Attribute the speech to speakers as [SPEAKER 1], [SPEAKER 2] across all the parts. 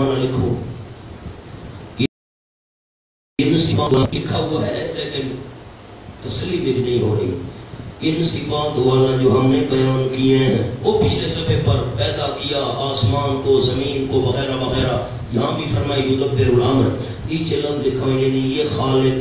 [SPEAKER 1] مانا لکھو، ان صفات لکھا ہوا ہے لیکن تسلی میری نہیں ہو رہی. ان صفات والا جو ہم نے بیان کیے ہیں وہ پچھلے صفحے پر پیدا کیا آسمان کو، زمین کو، وغیرہ وغیرہ. یہاں بھی فرمائی یدبر الامر، نیچے لفظ لکھا ہے یعنی یہ خالق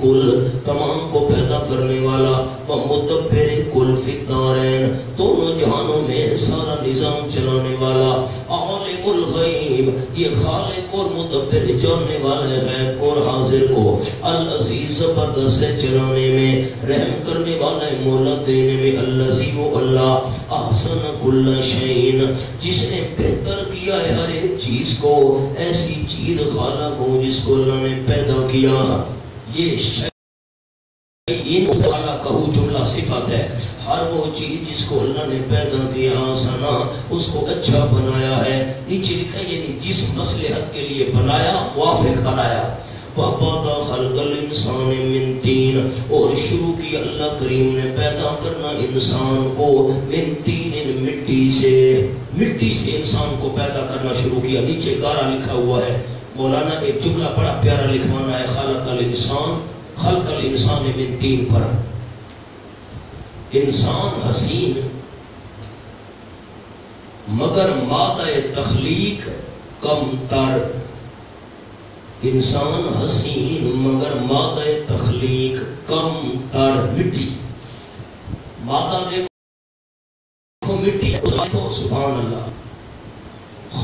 [SPEAKER 1] کل تمام کو پیدا کرنے والا، و مدبر کل فی الدارین دونوں جہانوں میں سارا نظام چلانے والا، عالم الغیب یہ خالق اور مدبر جاننے والے غیب کو اور حاضر کو، العزیز زبردست چلانے میں، رحم کرنے والا مہلت دینے میں، الذی وہ اللہ احسن کل شیء جس نے بہتر کیا ہے ہر ایک چیز کو، ایسی چیز خالق ہو جس کو اللہ نے پیدا کیا. یہ شیء تعالیٰ کا جملہ صفت ہے، ہر وہ چیز جس کو اللہ نے پیدا کیا آسانا اس کو اچھا بنایا ہے. نیچے لکھا یعنی جس مصلحت کے لیے بنایا موافق بنایا. وَبَدَأَ خَلْقَ الْإِنسَانِ مِنْ طِينٍ اور شروع کیا اللہ کریم نے پیدا کرنا انسان کو من طین مٹی سے انسان کو پیدا کرنا شروع کیا. نیچے گارا لکھا ہوا ہے، مولانا ایک جملہ بڑا پیارا لکھوانا ہے، خلق الانسان من طین پر. انسان حسین مگر مادہ تخلیق کم تر، انسان حسین مگر مادہ تخلیق کم تر. مٹی مادہ دیکھو مٹی دیکھو، سبحان اللہ.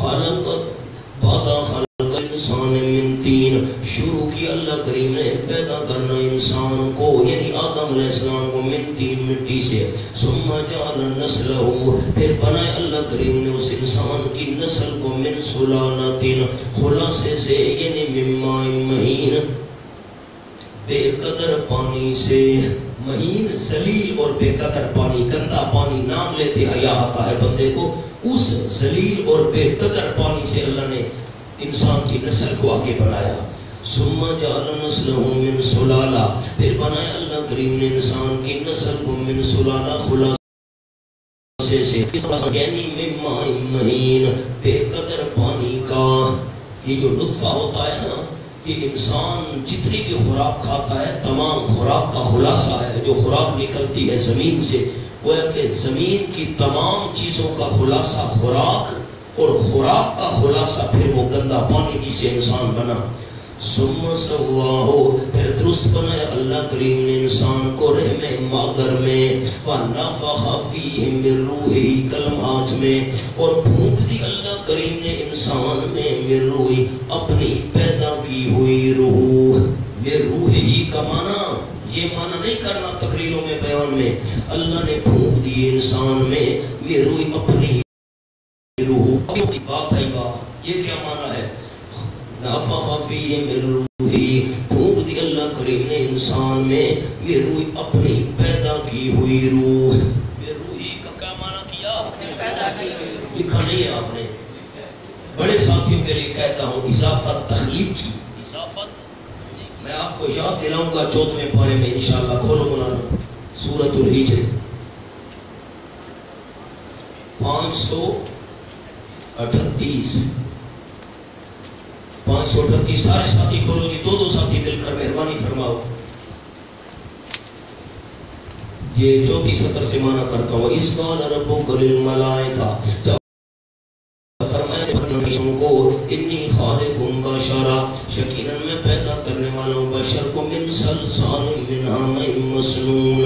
[SPEAKER 1] خلق انسان من طین شروع کیا اللہ کریم نے پیدا کرنا انسان کو یعنی آدم علیہ السلام کو من طین مٹی سے. ثم جعل نسلہ پھر بنائے اللہ کریم نے اس انسان کی نسل کو من سلالۃ خلاصے سے یعنی من ماء مہین بے قدر پانی سے. مہین ذلیل اور بے قدر پانی، گندا پانی نام لیتے حیا آتا ہے بندے کو، اس ذلیل اور بے قدر پانی سے اللہ نے انسان کی نسل کو آگے بنایا. ثم جعل نسلہ من سلالہ پھر بنایا اللہ کریم نے انسان کی نسل کو من سلالہ خلاصے سے یعنی من ماء مہین بے قدر پانی کا. یہ جو نطفہ ہوتا ہے نا، یہ انسان جتنی بھی خوراک کھاتا ہے تمام خوراک کا خلاصہ ہے. جو خوراک نکلتی ہے زمین سے گویا کہ زمین کی تمام چیزوں کا خلاصہ خوراک، اور خوراک کا خلاصہ پھر وہ گندا پانی جس سے انسان بنا. ثم سواہ پھر درست بنایا اللہ کریم نے انسان کو رحم مادر میں، ونفخ فیہ من روحہ کلمات میں اور پھونک دی اللہ کریم نے انسان میں من روحہ اپنی پیدا کی ہوئی روح. من روحہ کا معنی یہ معنی نہیں کرنا تقریروں میں بیان میں، اللہ نے پھونک دی انسان میں من روح اپنی روح. بات ہے بات یہ کیا معنی ہے؟ نفخ فیہ من روحہ پھونک دی اللہ کریم نے انسان میں من روح اپنی پیدا کی ہوئی روح. من روحی کا کیا معنی کیا؟ پیدا کی ہوئی روح. لکھا نہیں ہے آپ نے، بڑے ساتھیوں کے لیے کہتا ہوں اضافت تخلیقی. اضافت میں آپ کو یاد دلاؤں گا 14ویں پارے میں انشاءاللہ. کھولو مولانا سورۃ الحجر 538 سارے ساتھی کھولو جی، دو ساتھی مل کر مہربانی فرماؤ. یہ چوتھی سطر سے معنی کرتا ہوں. اس قال ربک للملائکہ فرمایا بندوں کو انی خالق بشرا یقینا میں پیدا کرنے والا ہوں بشر کو من صلصال من حمأ مسنون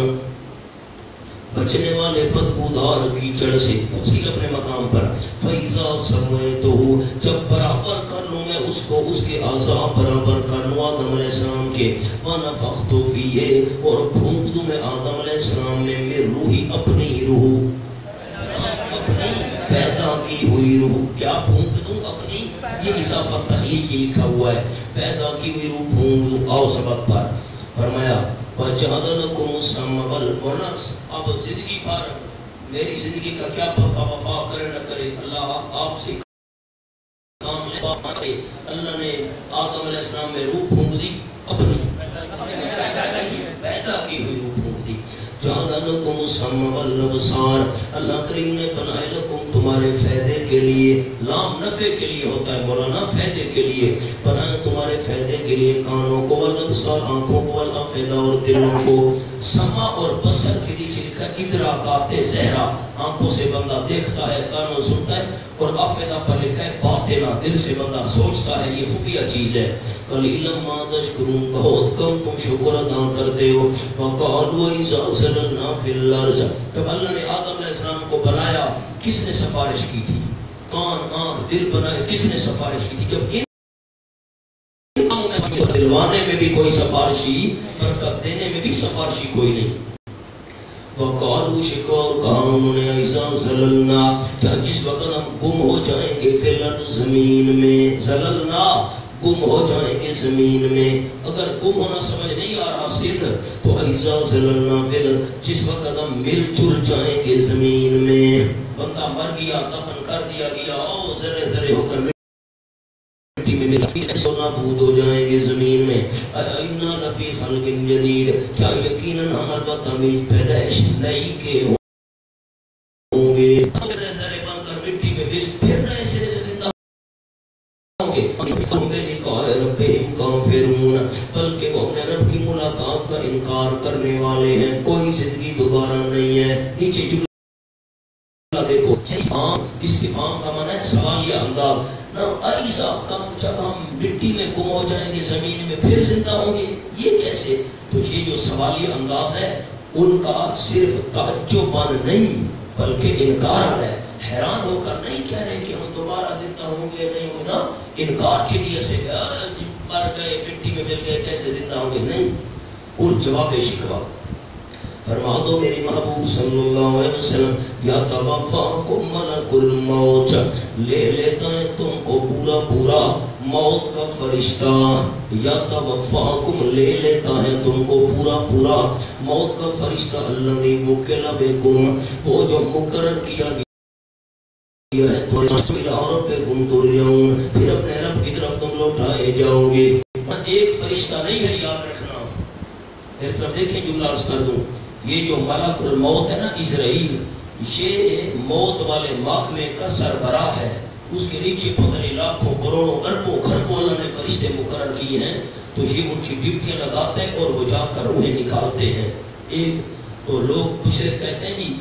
[SPEAKER 1] بچنے والے بدبودار کیچڑ سے. تفصیل اپنے مقام پر. فَإِذَا سَوَّيْتُهُ جب برابر کر لوں میں اس کو، اس کے اعضاء برابر کر لوں آدم علیہ السلام کے. وَنَفَخْتُ فِيهِ اور پھونک دوں میں آدم علیہ السلام میں من روحی اپنی روح، اپنی پیدا کی ہوئی روح. کیا پھونک دوں؟ اپنی. یہ اضافت تخلیقی لکھا ہوا ہے، پیدا کی ہوئی روح پھونک دوں. آؤ سبق پر. فرمایا وَجَعَلَ لَكُمُ السَّمْعَ وَالْأَبْصَارَ. اب زندگی بھر میری زندگی کا کیا پتہ وفا کرے نہ کرے، اللہ آپ سے کام لے. اللہ نے آدم علیہ السلام میں روح پھونک دی، اپنی پیدا کی ہوئی روح پھونک دی. جعل لکم السمع والابصار، اللہ کریم نے بنائے لکم تمہارے فائدے کے لیے، لام نفع کے لیے ہوتا ہے مولانا، فائدے کے لیے بنائے تمہارے فائدے کے لیے کانوں کو، والابصار آنکھوں کو، والافئدہ اور دلوں کو۔ سمع اور بصر کے نیچے لکھا ادراکات زہرا، آنکھوں سے بندہ دیکھتا ہے، کانوں سنتا ہے، اور افئدہ پر لکھا ہے باطنہ، دل سے بندہ سوچتا ہے، یہ خفیہ چیز ہے۔ قلیلا ما تشکرون، بہت کم تم شکر ادا کرتے ہو۔ وقالوا اذا زللنا فی الارض، جب اللہ نے آدم علیہ السلام کو بنایا کس نے سفارش کی تھی؟ کان آنکھ دل بنائے کس نے سفارش کی تھی؟ جب دلوانے میں بھی کوئی سفارشی، برکت دینے میں بھی سفارشی کوئی نہیں۔ وقالوا شکوا، اور کہا انہوں نے اذا زللنا، کیا جس وقت ہم گم ہو جائیں گے فی الارض، زمین میں، زللنا گم ہو جائیں گے زمین میں۔ اگر گم ہونا سمجھ نہیں آ رہا صدر تو اذا زللنا فی الارض، جس وقت ہم مل جل جائیں گے زمین میں، بندہ مر گیا دفن کر دیا گیا، او ذرے ذرے ہو کر مٹی میں ملا، نابود ہو جائیں گے زمین میں۔ اِنَّا لَفِي خَلْقٍ جَدِيدٍ، کیا یقیناً ہم البتہ پیدائش نئی کے ہوں گے، ذرے ذرے بن کر مٹی میں مل پھر نئے سرے سے زندہ ہوں گے۔ ربہم کافرون، بلکہ وہ اپنے رب کی ملاقات کا انکار کرنے والے ہیں، کوئی زندگی دوبارہ نہیں ہے۔ نیچے جملہ دیکھو، استفہام کا معنی ہے سوالیہ انداز، ایسا کم جب ہم مٹی میں گم ہو جائیں گے زمین میں پھر زندہ ہوں گے، یہ کیسے؟ تو یہ جو سوالیہ انداز ہے ان کا صرف تعجب نہیں بلکہ انکار ہے، حیران ہو کر نہیں کہہ رہے کہ ہم دوبارہ زندہ ہوں گے نہیں ہوں گے، نا انکار کے لیے سے مر گئے مٹی میں مل گئے کیسے زندہ ہوں گے، نہیں، ان جواب شکوہ۔ فرما دو میری محبوب صلی اللہ علیہ وسلم، یا توفاکم ملک الموت، لے لیتا ہے تم کو پورا پورا موت کا فرشتہ، یا توفاکم لے لیتا ہے تم کو پورا پورا موت کا فرشتہ، الذی وکل بکم، وہ جو مقرر کیا گیا ہے تو ربکم ترجعون، پھر اپنے رب کی طرف تم لوٹائے جاؤ گے۔ ایک فرشتہ نہیں ہے، یاد رکھنا، میری طرف دیکھیں جملہ عرض کر دوں، یہ جو ملک الموت ہے نا اسرائیل، یہ موت والے محکمے کا سربراہ ہے، اس کے نیچے پتہ نہیں لاکھوں کروڑوں اربوں خربوں اللہ نے فرشتے مقرر کیے ہیں، تو یہ ان کی ڈیوٹیاں لگاتے ہیں اور وہ جا کر روحیں نکالتے ہیں۔ ایک تو لوگ مشرک کہتے ہیں جی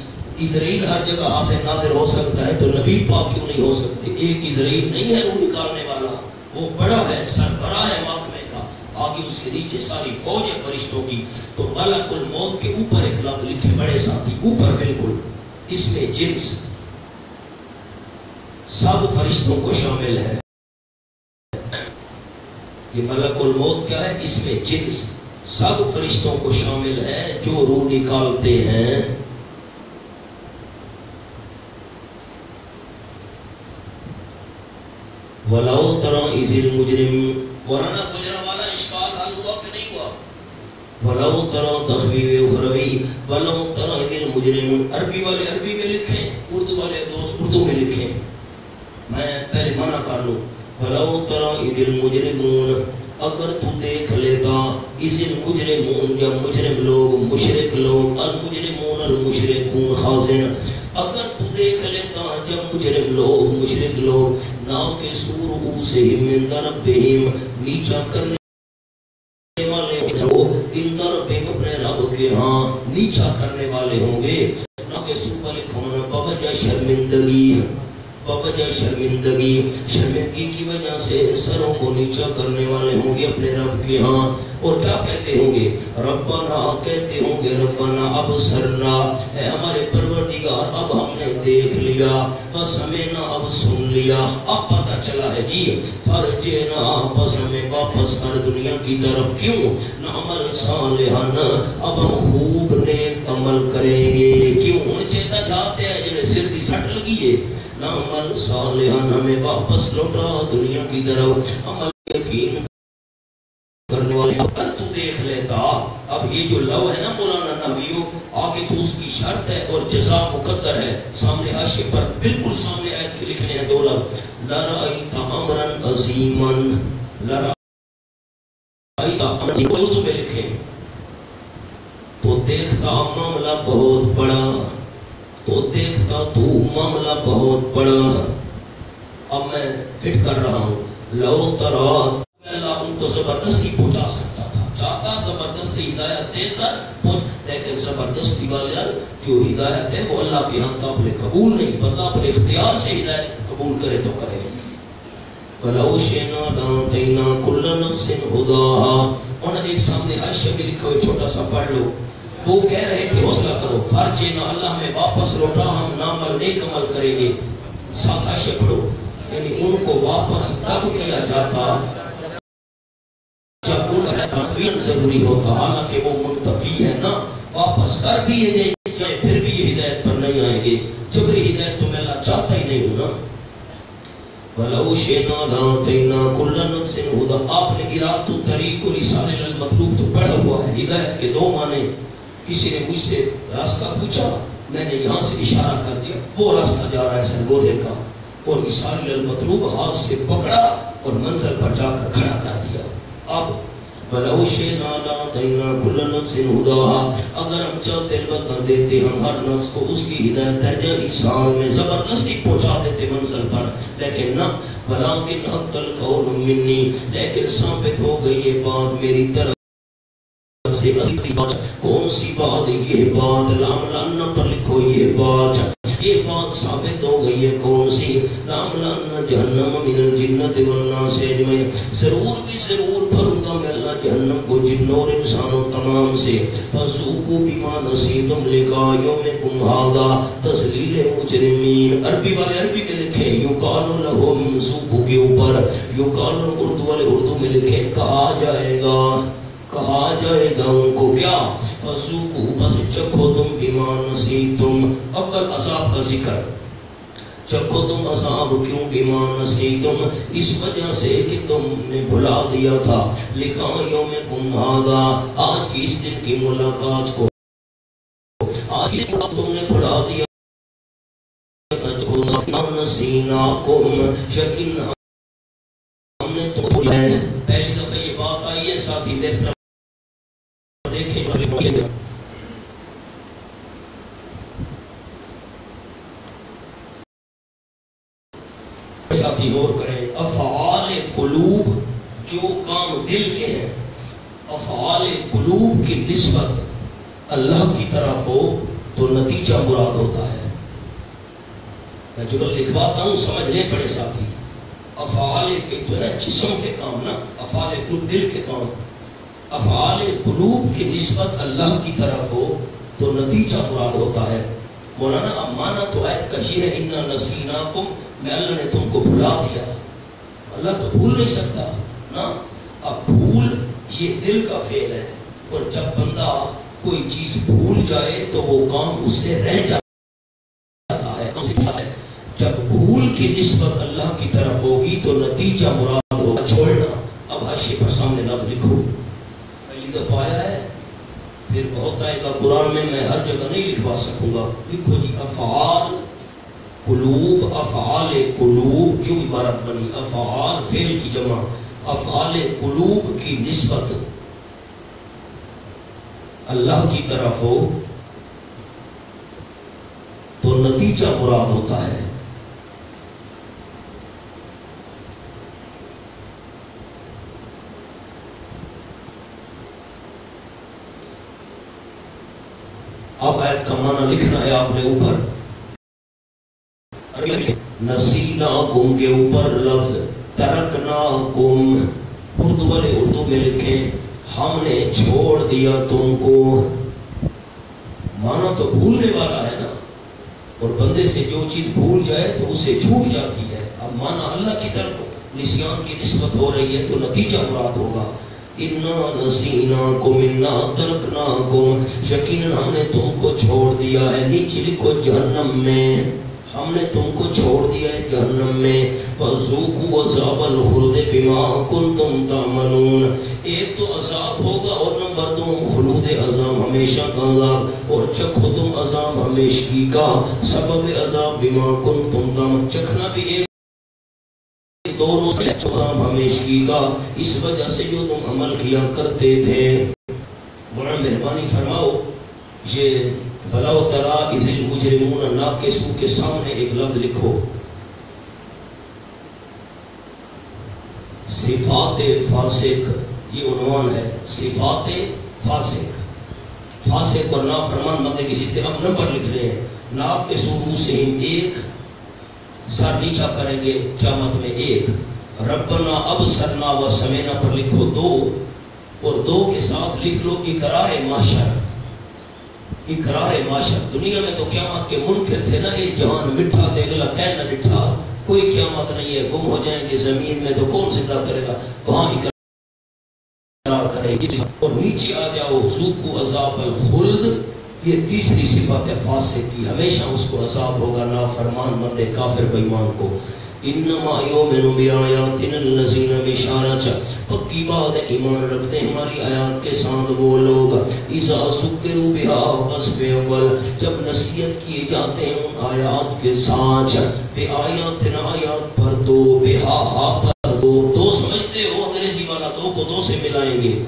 [SPEAKER 1] اسرائیل ہر جگہ حاضر ناظر ہو سکتا ہے تو نبی پاک کیوں نہیں ہو سکتے؟ ایک اسرائیل نہیں ہے روح نکالنے والا، وہ بڑا ہے، سربراہ ہے محکمے کا، آگے اس کے نیچے ساری فوج ہے فرشتوں کی۔ تو ملک الموت کے اوپر ایک لفظ لکھے بڑے ساتھی، اوپر بالکل، اس میں جنس سب فرشتوں کو شامل ہے۔ یہ ملک الموت کیا ہے؟ اس میں جنس سب فرشتوں کو شامل ہے جو روح نکالتے ہیں۔ وَلَوْ تَرَى إِذِ الْمُجْرِمُونَ، ورانا گجرا والا اشکال حل ہوا کہ نہیں ہوا؟ وَلَوْ تَرَى تخویف اخروی، وَلَوْ تَرَى إِذِ الْمُجْرِمُونَ، عربی والے عربی میں لکھیں، اردو والے دوست اردو میں لکھیں، میں پہلے منع کر لوں۔ وَلَوْ تَرَى إِذِ الْمُجْرِمُونَ، اگر تو دیکھ لیتا، اِذِ الْمُجْرِمُونَ، جب مجرم لوگ، مشرک لوگ، المجرمون المشرکون خازن، اگر تو دیکھ لیتا جب مجرم لوگ، مشرک لوگ، ناکسوا رؤوسہم عند ربہم، نیچا کرنے والے ہوں گے، عند ربہم، اپنے رب کے ہاں نیچا کرنے والے ہوں گے، ناکسوا لکھونا بوجہ شرمندگی، بوجہ شرمندگی، شرمندگی کی وجہ سے سروں کو نیچا کرنے والے ہوں گے اپنے رب کے ہاں، اور کیا کہتے ہوں گے؟ ربنا، کہتے ہوں گے ربنا ابصرنا، اے ہمارے پروردگار اب ہم نے دیکھ لیا، بس ہمیں نہ اب سن لیا، اب پتہ چلا ہے جی، فرجنا، بس ہمیں واپس کر دنیا کی طرف، کیوں؟ نعمل صالحا، اب ہم خوب نیک عمل کریں گے، کیوں؟ چیتا جاتے ہیں جنہیں سر دی سٹ لگی ہے، نعمل صالحا، ہمیں واپس لوٹا دنیا کی طرف، عمل یقین کرنے والے، اگر تو دیکھ لیتا۔ اب یہ جو لو ہے نا مولانا نحویو، آگے تو اس کی شرط ہے اور جزا مقدر ہے، سامنے حاشیے پر بالکل سامنے آیت کے لکھنے ہیں دو لفظ، لرأیت امرا عظیما، لرأیت امرا عظیما، اردو میں لکھیں، تو دیکھتا معاملہ بہت بڑا، تو دیکھتا تو معاملہ بہت بڑا۔ اب میں فٹ کر رہا ہوں، لو ترا اللہ ان کو زبردستی پہنچا سکتا تھا، چاہتا زبردستی ہدایت دے کر پہنچ، لیکن زبردستی والے جو ہدایت ہے وہ اللہ کے ہاں قابل قبول نہیں، بندہ اپنے اختیار سے ہدایت قبول کرے تو کرے۔ وَلَوْ شِئْنَا لَآتَيْنَا كُلَّ نَفْسٍ هُدَاهَا، انہوں نے ایک سامنے حاشیہ میں لکھا ہوئے چھوٹا سا پڑھ لو، وہ کہہ رہے تھے حوصلہ کرو، فرجنا اللہ میں واپس لوٹا، ہم نعمل نیک عمل کریں گے۔ ساتھ حاشیہ پڑھو، یعنی ان کو واپس تب کیا جاتا جب ان کا تعین ضروری ہوتا، حالانکہ وہ منتفی ہے نا، واپس کر بھی یہ جائے پھر بھی یہ ہدایت پر نہیں آئیں گے، جبری ہدایت تو میں اللہ چاہتا ہی نہیں ہوں نا۔ وَلَوْ شِئْنَا لَآتَيْنَا كُلَّ نَفْسٍ هُدَاهَا، آپ نے اراد الطریق اور رسالہ المطلوب تو پڑھا ہوا ہے، ہدایت کے دو معنی۔ کسی نے مجھ سے راستہ پوچھا، میں نے یہاں سے اشارہ کر دیا وہ راستہ جا رہا ہے سرگودھے کا، اور رسالہ المطلوب ہاتھ سے پکڑا اور منزل پر جا کر کھڑا کر دیا۔ اب وَلَوْ شِئْنَا لَآتَيْنَا كُلَّ نَفْسٍ هُدَاهَا، اگر ہم چاہتے بتا دیتے ہم ہر نفس کو اس کی ہدایت درجہ ایصال میں زبردستی پہنچا دیتے منزل پر، لیکن نہ، وَلَٰكِنْ حَقَّ الْقَوْلُ مِنِّي، لیکن ثابت ہو گئی یہ بات میری طرف سے۔ کون سی بات؟ یہ بات لام لان پر لکھو، یہ بات ثابت ہو گئی ہے کون سی؟ لام لان جہنم من الجنت والناس اجمعین، ضرور بھی ضرور بھروں گا میں اللہ جہنم کو جنوں اور انسانوں تمام سے۔ فذوقوا بما نسیتم لقاء یومکم ھذا، تذلیل مجرمین، عربی والے عربی میں لکھیں، یقال لهم، ذوقوا کے اوپر، یقال، اردو والے اردو میں لکھیں، کہا جائے گا ان کو کیا؟ فذوقوا، بس چکھو تم بما نسیتم، اول عذاب کا ذکر، چکھو تم عذاب کیوں؟ بما نسیتم، اس وجہ سے کہ تم نے بھلا دیا تھا، لقاء یومکم ھذا، آج کی اس دن کی ملاقات کو، آج کی تم نے بھلا دیا تھا، نسیناکم، یقین ہم نے تم کو، پہلی دفعہ یہ بات آئی ہے، ساتھی میری طرف دیکھیں، ساتھی غور کریں، افعال قلوب جو کام دل کے ہیں، افعال قلوب کی نسبت اللہ کی طرف ہو تو نتیجہ مراد ہوتا ہے۔ میں جملہ لکھواتا ہوں، سمجھ لیں بڑے ساتھی، افعال جو ہے جسم کے کام نا، افعال قلوب دل کے کام، افعال قلوب کی نسبت اللہ کی طرف ہو تو نتیجہ مراد ہوتا ہے۔ مولانا اب مانا تو آیت کا یہ ہے، انا نسیناکم، میں اللہ نے تم کو بھلا دیا، اللہ تو بھول نہیں سکتا نا۔ اب بھول یہ دل کا فعل ہے، اور جب بندہ کوئی چیز بھول جائے تو وہ کام اس سے رہ جاتا ہے۔ جب بھول کی نسبت اللہ کی طرف ہوگی تو نتیجہ مراد ہوگا چھوڑنا۔ اب حاشیے پر سامنے لفظ لکھو، پہلی دفعہ آیا ہے، پھر بہت آئے گا قرآن میں ہر جگہ نہیں لکھوا سکوں گا۔ لکھو جی، افعال قلوب، افعال قلوب کیوں عبارت بنی؟ افعال فعل کی جمع، افعال قلوب کی نسبت اللہ کی طرف ہو تو نتیجہ مراد ہوتا ہے۔ اب آیت کا معنی لکھنا ہے آپ نے اوپر، نسیناکم کے اوپر لفظ ترکناکم، اردو والے اردو میں لکھیں، ہم نے چھوڑ دیا تم کو۔ معنی تو بھولنے والا ہے نا، اور بندے سے جو چیز بھول جائے تو اسے چھوٹ جاتی ہے۔ اب معنی اللہ کی طرف نسیان کی نسبت ہو رہی ہے تو نتیجہ مراد ہوگا، انا نسیناکم انا ترکناکم، یقیناً ہم نے تم کو چھوڑ دیا ہے، نیچے لکھو جہنم میں، ہم نے تم کو چھوڑ دیا ہے جہنم میں۔ فذوقوا عذاب الخلد بما کنتم تعملون، ایک تو عذاب ہوگا، اور نمبر دو خلود عذاب، ہمیشہ کا عذاب، اور چکھو تم عذاب ہمیشگی کا، سبب عذاب بما کنتم تعملون، چکھنا بھی ایک دونوں سے عذاب ہمیشگی کا، اس وجہ سے جو تم عمل کیا کرتے تھے۔ بڑا مہربانی فرماؤ، یہ بلاو ترا اذ المجرمون ناکسو کے سامنے ایک لفظ لکھو، صفات فاسق، یہ عنوان ہے، صفات فاسق۔ فاسق اور نافرمان بندے کسی سے اب نمبر لکھ رہے ہیں، ناکسو رؤوسہم، ایک سر نیچا کریں گے قیامت میں، ایک ربنا ابصرنا و سمعنا پر لکھو دو، اور دو کے ساتھ لکھ لو اقرار محشر۔ اقرار محشر، دنیا میں تو قیامت کے منکر تھے نا، یہ جہان مٹھا دے گلا کہنا ڈٹھا، کوئی قیامت نہیں ہے، گم ہو جائیں گے زمین میں تو کون زندہ کرے گا، وہاں اقرار کرے گی۔ اور نیچے آ جاؤ، ذوقوا عذاب الخلد، یہ تیسری صفت ہے فاسق کی، ہمیشہ اس کو عذاب ہوگا، نافرمان بندے کافر بے ایمان کو۔ انما یؤمن بآیاتنا الذین، بشارت پکی بات ہے، ایمان رکھتے ہیں ہماری آیات کے ساتھ وہ لوگ، اذا ذکروا بها بس بے اول، جب نصیحت کیے جاتے ہیں ان آیات کے ساتھ، بے آیاتنا آیات پر دو، بہا ہا پر دو، دو سمجھتے ہو انگریزی والا دو کو دو سے ملائیں گے،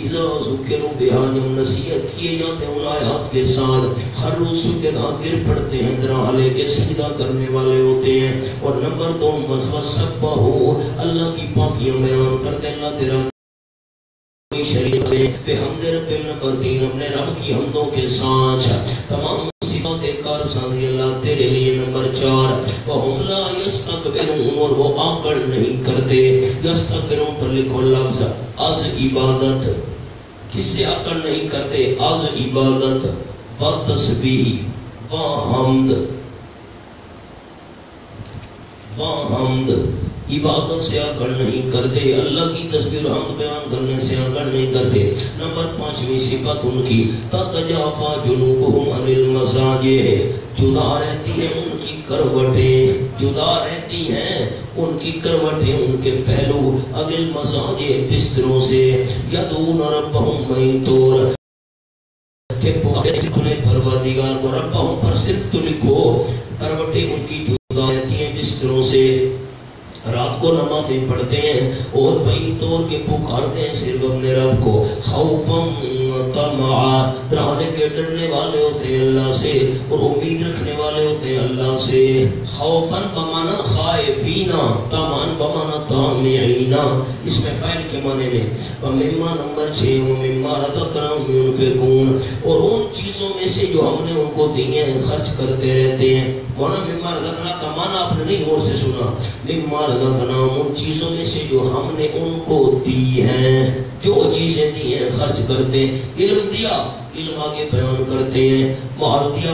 [SPEAKER 1] اذا ذکروا بها، جب نصیحت کیے جاتے ہیں ان آیات کے ساتھ، خروا سجدا، گر پڑتے ہیں درحالے کے سجدہ کرنے والے ہوتے ہیں۔ اور نمبر دو، وسبحوا، اللہ کی پاکیاں بیان کرتے ہیں، اللہ تیرا کوئی شریک ہے، بحمد رب، نمبر تین اپنے رب کی حمدوں کے ساتھ تمام صفات کار سازی اللہ تیرے لیے۔ نمبر چار، وہم لا یستکبرون، اور وہ آکڑ نہیں کرتے، یستکبرون پر لکھو لفظ از عبادت، کس سے آکڑ نہیں کرتے، از عبادت و تسبیح و حمد، عبادت سے آکڑ نہیں کرتے، اللہ کی تسبیح اور حمد بیان کرنے سے آکڑ نہیں کرتے۔ نمبر پانچویں صفت ان کی، تتجافا جنوبہم عن المضاجع، جدا رہتی ہیں ان کی کروٹیں، جدا رہتی ہیں ان کی کروٹیں، ان کے پہلو، عن المضاجع، بستروں سے، یدعون ربہم منیتور، کہ پکارتے پروردگار کو، ربہم پر صرف تو لکھو، کروٹیں ان کی جدا رہتی ہیں بستروں سے، رات کو نمازیں پڑھتے ہیں اور بھائی طور کے پکارتے ہیں صرف اپنے رب کو، خوفاً طمعا، ڈرانے کے ڈرنے والے ہوتے ہیں اللہ سے اور امید رکھنے والے ہوتے ہیں اللہ سے۔ خوفاً بمانا خائفینا، طمعاً بمانا طامعینا، اس میں فعل کے معنی میں۔ ومما، نمبر 6، ومما رزقناہم ينفقون، اور ان چیزوں میں سے جو ہم نے ان کو دیے ہیں خرچ کرتے رہتے ہیں۔ مولانا مما رزقنا کا معنی آپ نے نہیں اور سے سنا، مما رزقناہم، ان چیزوں میں سے جو ہم نے ان کو دی ہیں، جو چیزیں دی ہیں خرچ کرتے ہیں، علم دیا، علم آگے بیان کرتے ہیں، مہارت دیا،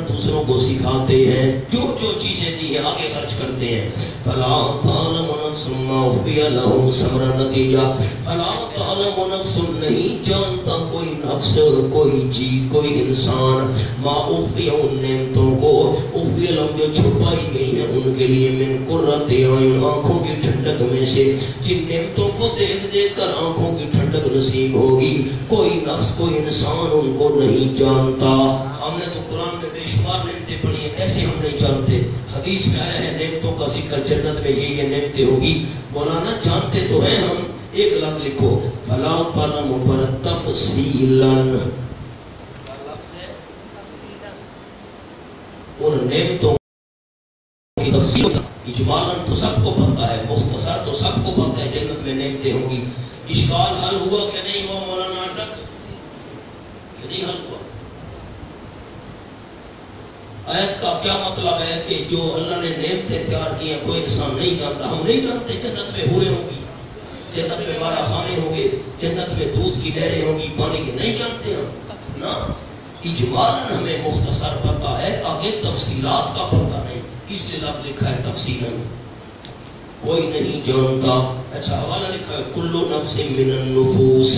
[SPEAKER 1] دوسروں کو سکھاتے ہیں، جو جو چیزیں دی ہیں آگے خرچ کرتے ہیں۔ فلا تعلم نفس ما اخفی لهم، ثمرہ نتیجہ، فلا تعلم نفس، نہیں جانتا کوئی نفس، کوئی جی، کوئی انسان، ما اخفی، ان نعمتوں کو، اخفی لهم جو چھپائی گئی ہیں ان کے لیے، من قرۃ اعین، آنکھوں کی ٹھنڈک میں سے، جن نعمتوں کو دیکھ دیکھ کر آنکھوں کی ٹھنڈک نصیب ہوگی، کوئی نفس، کوئی انسان ان کو نہیں جانتا۔ ہم نے تو قرآن میں بے شمار نعمتیں پڑھی ہیں، کیسے ہم نہیں جانتے؟ حدیث میں آیا ہے نعمتوں کا ذکر، جنت میں یہ نعمتیں ہوگی، مولانا جانتے تو ہیں ہم۔ ایک لفظ لکھو، فلا تعلم پر تفصیلاً، اور نعمتوں کی تفصیل، اجمالاً تو سب کو پتہ ہے، مختصر تو سب کو پتہ ہے جنت میں نعمتیں ہوں گی۔ اشکال حل ہوا کہ نہیں ہوا مولانا اٹک، کہ نہیں حل ہوا؟ آیت کا کیا مطلب ہے کہ جو اللہ نے نعمتیں تیار کی ہیں کوئی انسان نہیں جانتا، ہم نہیں جانتے جنت میں حوریں ہوں گی، جنت میں بارہ خانے ہوں گے، جنت میں دودھ کی نہریں ہوں گی، پانی کی، نہیں جانتے ہم نا۔ اجمالاً ہمیں مختصر پتہ ہے، آگے تفصیلات کا پتہ نہیں، اس لیے لفظ لکھا ہے تفصیلاً، کوئی نہیں جانتا۔ اچھا حوالہ لکھا ہے، کل نفس من النفوس،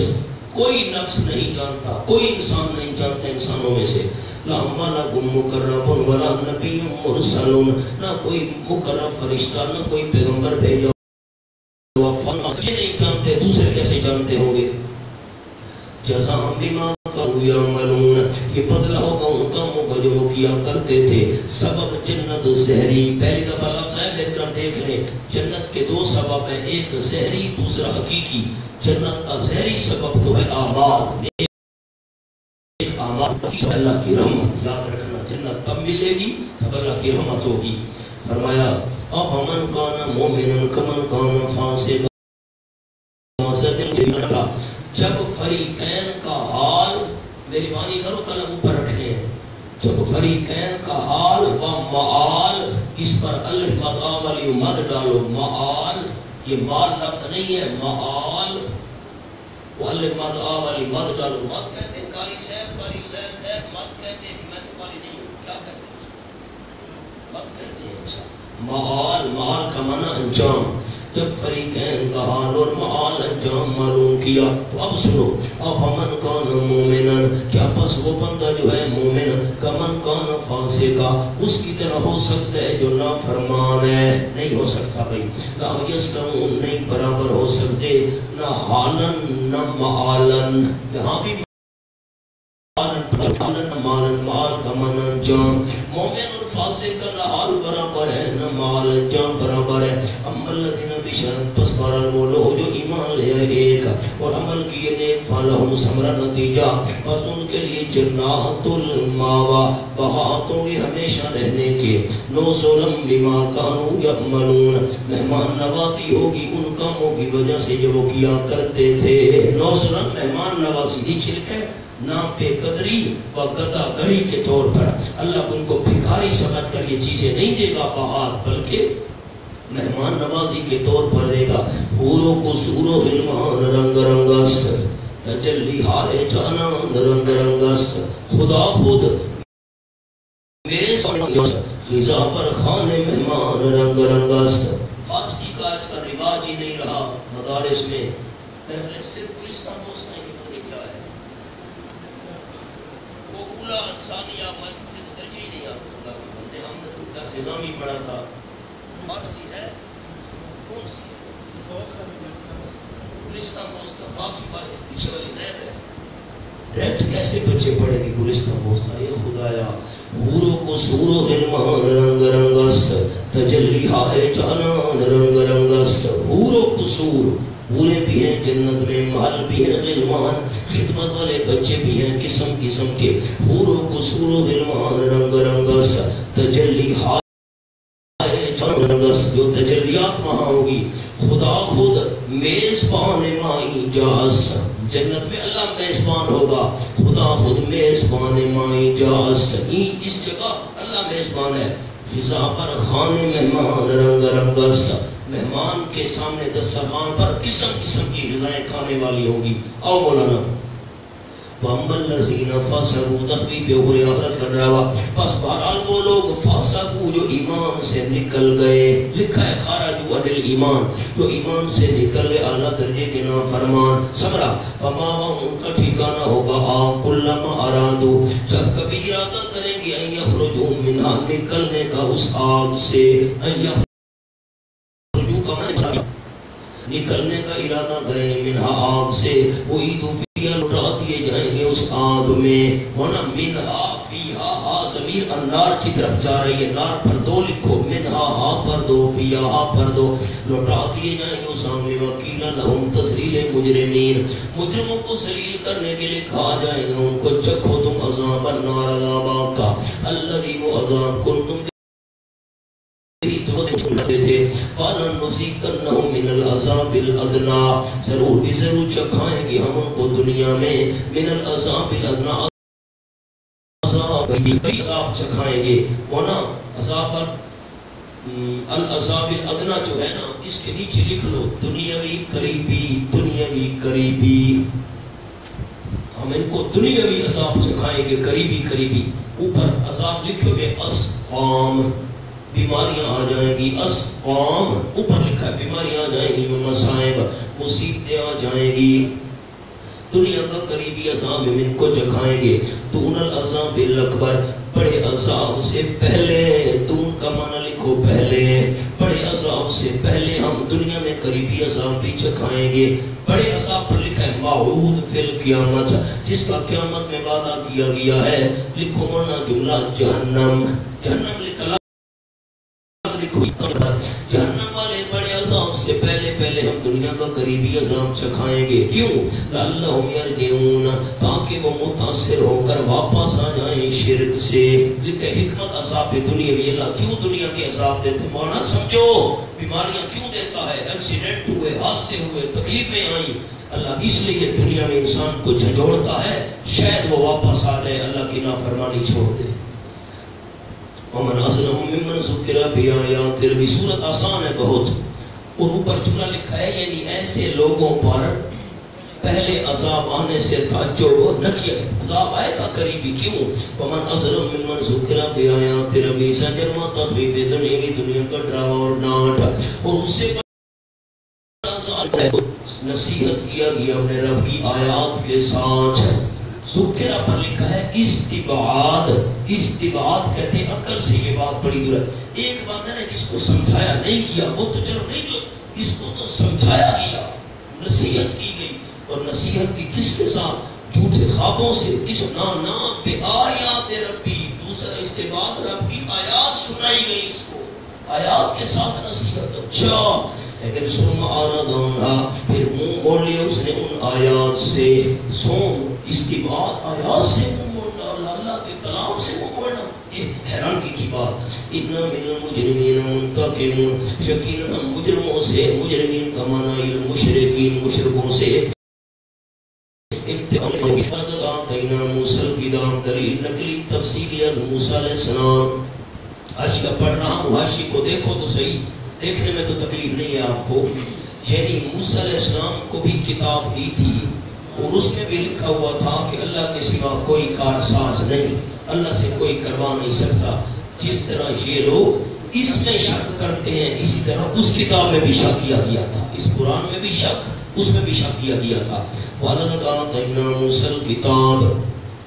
[SPEAKER 1] کوئی نفس نہیں جانتا، کوئی انسان نہیں جانتا انسانوں میں سے، لا ملک مقرب ولا نبی مرسل، نہ کوئی مقرب فرشتہ، نہ کوئی پیغمبر بھیجا ہوا، نہیں جانتے، دوسرے کیسے جانتے ہوں گے؟ جزاء بما كانوا يعملون، یہ بدلہ ہوگا ان کاموں کا جو وہ کیا کرتے تھے۔ سبب جنت زہری، پہلی دفعہ لفظ ہے، میری طرف دیکھ لیں، جنت کے دو سبب ہیں، ایک زہری دوسرا حقیقی۔ جنت کا زہری سبب تو ہے اعمال، اللہ کی رحمت یاد رکھنا، جنت تب ملے گی تب اللہ کی رحمت ہوگی. فرمایا افمن کان مومنا کمن کان فاسقا، جب فریقین کا حال، میری بانی کرو قلم اوپر رکھنے ہیں، جب فریقین کا حال و معال، اس پر الف مد آ والی مد ڈالو، معال، یہ مال لفظ نہیں ہے، معال، وہ الف مد آ والی مد ڈالو. مد کہتے ہیں قاری صاحب، قاری زید صاحب مد کہتے ہیں، میں تو قاری نہیں ہوں، کیا کہتے ہیں مد کہتے ہیں. اچھا معال، معال کا معنی انجام. جب فریقین کا حال اور معال انجام معلوم کیا تو اب سنو، افمن کان مومنا، کیا پس وہ بندہ جو ہے مومن، کمن کان فاسقا، اس کی طرح ہو سکتا ہے جو نافرمان ہے؟ نہیں ہو سکتا بھائی. لا یستوون، نہیں برابر ہو سکتے، نہ حالن نہ معالن. یہاں بھی مال کا من انجام، مومن اور فاسق کا نہ حال برابر ہے نہ مال انجام برابر ہے. اما الذین بشرط، پس بہرحال وہ لوگ جو ایمان لے آئے ایک اور عمل کیے نیک، فلہم ثمرہ، نتیجہ، پس ان کے لیے جنات الماوا، بہاتوں کے ہمیشہ رہنے کے، نزلا بما کانوا یعملون، مہمان نوازی ہوگی ان کاموں کی وجہ سے جو وہ کیا کرتے تھے. نزلا مہمان نوازی، یہ چھلک ہے نام پہ قدری و گدا گری کے طور پر. اللہ ان کو بھکاری سمجھ کر یہ چیزیں نہیں دے گا بہار، بلکہ مہمان نوازی کے طور پر دے گا. حوروں کو سورو غلمان رنگ رنگست، تجلی ہائے جانان رنگ رنگست، خدا خود غذا پر خانے مہمان رنگ رنگست. فارسی کا آج کا رواج ہی نہیں رہا مدارس میں. پہلے صرف گلستان دوستان کی پتہ کیا ہے، وہ اولا ثانیہ مجھے ترجیح نہیں آتا. خدا کے بندے، ہم نے تو درس نظامی پڑھا تھا. فارسی ہے کون سی ہے؟ گلستان دوستان، باقی فارسی پیچھے والی نیب ہے. ڈائریکٹ کیسے بچے پڑھے گی گلستان دوستان؟ یہ خدایا حوروں کو سور و غلمان رنگ رنگست، تجلی ہائے جانان رنگ رنگست. حوروں کو سور، حوریں بھی ہیں جنت میں، محل بھی ہیں، غلمان خدمت والے بچے بھی ہیں قسم قسم کے. حوروں کو سور و غلمان رنگ رنگست، تجلی ہائے جانان رنگست، جو تجلیات وہاں ہوگی. خدا خود میزبان مائی جاس، جنت میں اللہ میزبان ہوگا، خدا خود میزبان مائی جاس. اس جگہ اللہ میزبان ہے. فضا پر خانے مہمان رنگ رنگست، مہمان کے سامنے دسترخوان پر قسم قسم کی غذائیں کھانے والی ہوں گی. آؤ مولانا. وَأَمَّا الَّذِينَ فَاسَقُوا، تخفیف اوپر آخرت کا ڈراوا. بس بہرحال وہ لوگ فاسقوا جو ایمان سے نکل گئے، لکھا ہے خارجوا عن الایمان، جو ایمان سے نکل گئے اعلیٰ درجے کے نافرمان. سمرا فَمَأْوَاهُمْ، ان کا ٹھکانہ ہوگا آگ. كُلَّمَا أَرَادُوا، جب کبھی ارادہ کریں گے أَن يَخْرُجُوا مِنْهَا، نکلنے کا اس آگ سے. نکلنے کا ارادہ کریں منہا، آگ سے، وَإِذُ فِيهَا، لٹا دیے جائیں گے اس آگ میں. ہونا منہا فیہا، ہا ضمیر النار کی طرف جا رہی ہے، نار پر دو لکھو، منہا ہا پر دو، فیہا ہا پر دو. لٹا دیے جائیں گے اس آگ میں. وَقِيلَ لَهُمْ تَذْلِيلِ الْمُجْرِمِينَ، مجرموں کو ذلیل کرنے کے لیے کہا جائے گا ان کو، چکھو تم عذاب النار، عذاب آگ کا، الذی وہ عذاب کنتم تھے. فَلَنُذِيقَنَّهُم مِّنَ الْعَذَابِ الْأَدْنَىٰ، ضرور بھی ضرور چکھائیں گے ہم ان کو دنیا میں، من العذاب الادنیٰ، عذاب چکھائیں گے. ہونا عذاب العذاب الادنیٰ جو ہے نا، اس کے نیچے لکھ لو دنیاوی قریبی، دنیاوی قریبی. ہم ان کو دنیاوی عذاب چکھائیں گے، قریبی قریبی. اوپر عذاب لکھو گے اسقام، بیماریاں آ جائیں گی. اسقام اوپر لکھا ہے، بیماریاں آ جائیں گی، مصائب مصیبتیں آ جائیں گی. دنیا کا قریبی عذاب ہم ان کو چکھائیں گے. دون العذاب الاکبر، بڑے عذاب سے پہلے. دون کا معنی لکھو پہلے، بڑے عذاب سے پہلے ہم دنیا میں قریبی عذاب بھی چکھائیں گے. بڑے عذاب پر لکھا ہے موعود فی القیامت، جس کا قیامت میں وعدہ کیا گیا ہے. لکھو ورنہ جملہ جہنم. جہنم لکھا، جہنم والے بڑے عذاب سے پہلے پہلے ہم دنیا کا قریبی عذاب چکھائیں گے. کیوں؟ لعلہم یرجعون، تاکہ وہ متاثر ہو کر واپس آ جائیں شرک سے. لکھے حکمت عذاب دنیاوی. اللہ کیوں دنیا کے عذاب دیتے؟ مولانا سمجھو بیماریاں کیوں دیتا ہے، ایکسیڈنٹ ہوئے، حادثے ہوئے، تکلیفیں آئیں، اللہ اس لیے دنیا میں انسان کو جھنجھوڑتا ہے شاید وہ واپس آ جائے، اللہ کی نافرمانی چھوڑ دے. ومن اظلم ممن ذکر بآیات ربہ. سورت آسان ہے بہت، اور اوپر جملہ لکھا ہے یعنی ایسے لوگوں پر پہلے عذاب آنے سے تعجب نہ کیا، عذاب آئے گا قریبی. کیوں؟ ومن اظلم ممن ذکر بآیات ربہ. سجرما تخویف دنیا کا ڈراوا اور ڈانٹ، اور اس سے نصیحت کیا گیا اپنے رب کی آیات کے ساتھ. ذکر پر لکھا ہے استبعاد. استبعاد کہتے ہیں عقل سے یہ بات بڑی دور ہے. ایک بات ہے نا جس کو سمجھایا نہیں کیا وہ تو چلو نہیں، جو اس کو تو سمجھایا گیا، نصیحت کی گئی. اور نصیحت بھی کس کے ساتھ؟ جھوٹے خوابوں سے. کس نا بے آیات ربی. دوسرا استبعاد، رب کی آیات سنائی گئی اس کو، آیات کے ساتھ نصیحت. اچھا لیکن ثم اعرض عنہا، پھر منہ موڑ لیا اس نے ان آیات سے. اس کی بات آیات سے منہ موڑنا اور اللہ کے کلام سے منہ موڑنا، یہ حیرانگی کی بات. ان من المجرمین منتقمون، یقینا ہم مجرموں سے، مجرمین کا معنی المشرکین، مشرکوں سے انتقام لیں. آتینا موسیٰ الکتاب، دلیل نقلی تفصیلی از موسیٰ علیہ السلام. حاشیہ پڑھ رہا ہوں، حاشیے کو دیکھو تو صحیح، دیکھنے میں تو تکلیف نہیں ہے آپ کو. یعنی موسیٰ علیہ السلام کو بھی کتاب دی تھی اور اس میں بھی لکھا ہوا تھا کہ اللہ کے سوا کوئی کارساز نہیں، اللہ سے کوئی کروا نہیں سکتا. جس طرح یہ لوگ اس میں شک کرتے ہیں اسی طرح اس کتاب میں بھی شک کیا گیا تھا، اس قرآن میں بھی شک، اس میں بھی شک کیا گیا تھا. وَلَقَدْ آتَيْنَا مُوسَىٰ الْكِتَابَ.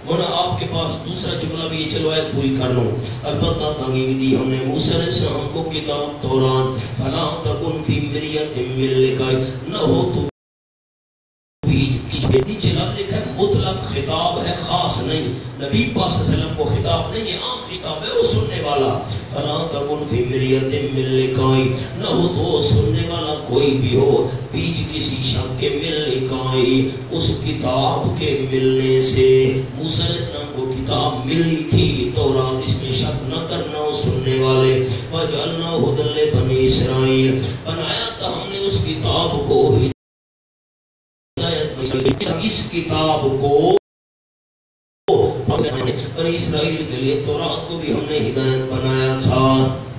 [SPEAKER 1] ورنہ آپ کے پاس دوسرا جملہ بھی یہ، چلو آیت پوری کر لوں. البتہ تحقیق دی ہم نے موسیٰ علیہ السلام کو کتاب تورات. فَلَا تَكُنْ فِي مِرْيَةٍ مِّن لِقَائِهِ، نہ ہو تو نیچے لفظ لکھا ہے مطلق خطاب ہے، خاص نہیں. نبی پاک صلی اللہ علیہ وسلم کو خطاب نہیں ہے، عام خطاب ہے، وہ سننے والا. فَلَا تَكُنْ فِي مِرْيَةٍ مِّن لِقَائِهِ، نہ ہو تو سننے والا کوئی بھی ہو بیچ کسی شک کے، مِن لِقَائِهِ، اس کتاب کے ملنے سے. موسیٰ علیہ السلام کو کتاب ملی تھی تورات، اس میں شک نہ کرنا وہ سننے والے. وَجَعَلْنَا هُدًى لِبَنِي إِسرائِيلَ، بنایا تھا ہم نے اس کتاب کو، اس کتاب کو بنی اسرائیل کے لیے. تورات کو بھی ہم نے ہدایت بنایا تھا.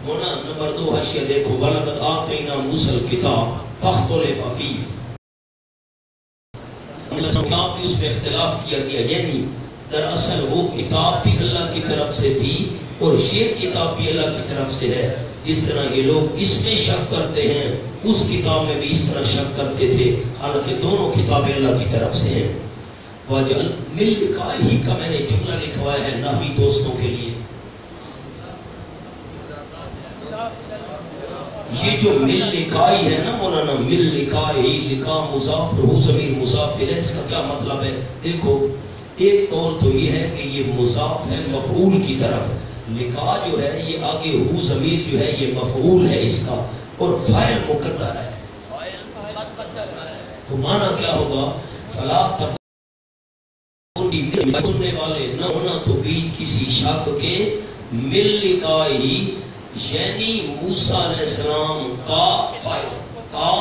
[SPEAKER 1] ہونا نمبر 2 حاشیہ دیکھو. وَلَقَدْ آتَيْنَا مُوسَىٰ الْكِتَابَ فَاخْتَلَفَ فِيهِ، کتاب بھی اس میں اختلاف کیا گیا. یعنی دراصل وہ کتاب بھی اللہ کی طرف سے تھی اور یہ کتاب بھی اللہ کی طرف سے ہے. جس طرح یہ لوگ اس میں شک کرتے ہیں اس کتاب میں بھی اس طرح شک کرتے تھے، حالانکہ دونوں کتابیں اللہ کی طرف سے ہیں. وَجَعَلْ مِن لِقَائِهِ کا میں نے جملہ لکھوایا ہے نحوی دوستوں کے لیے. یہ جو مِن لِقَائِهِ ہے نا مولانا، مِن لِقَائِهِ، لقاء مضاف اور ضمیر مضاف الیہ، اس کا کیا مطلب ہے؟ دیکھو ایک قول تو یہ ہے کہ یہ مضاف ہے مفعول کی طرف، لقاء جو ہے یہ آگے ہو ضمیر جو ہے یہ مفعول ہے اس کا، اور فاعل مقدر ہے. تو معنی کیا ہوگا؟ فلا تکن، سننے والے نہ ہونا تو بھی کسی شک کے، مل لقائی یعنی موسیٰ علیہ السلام کا فائل کا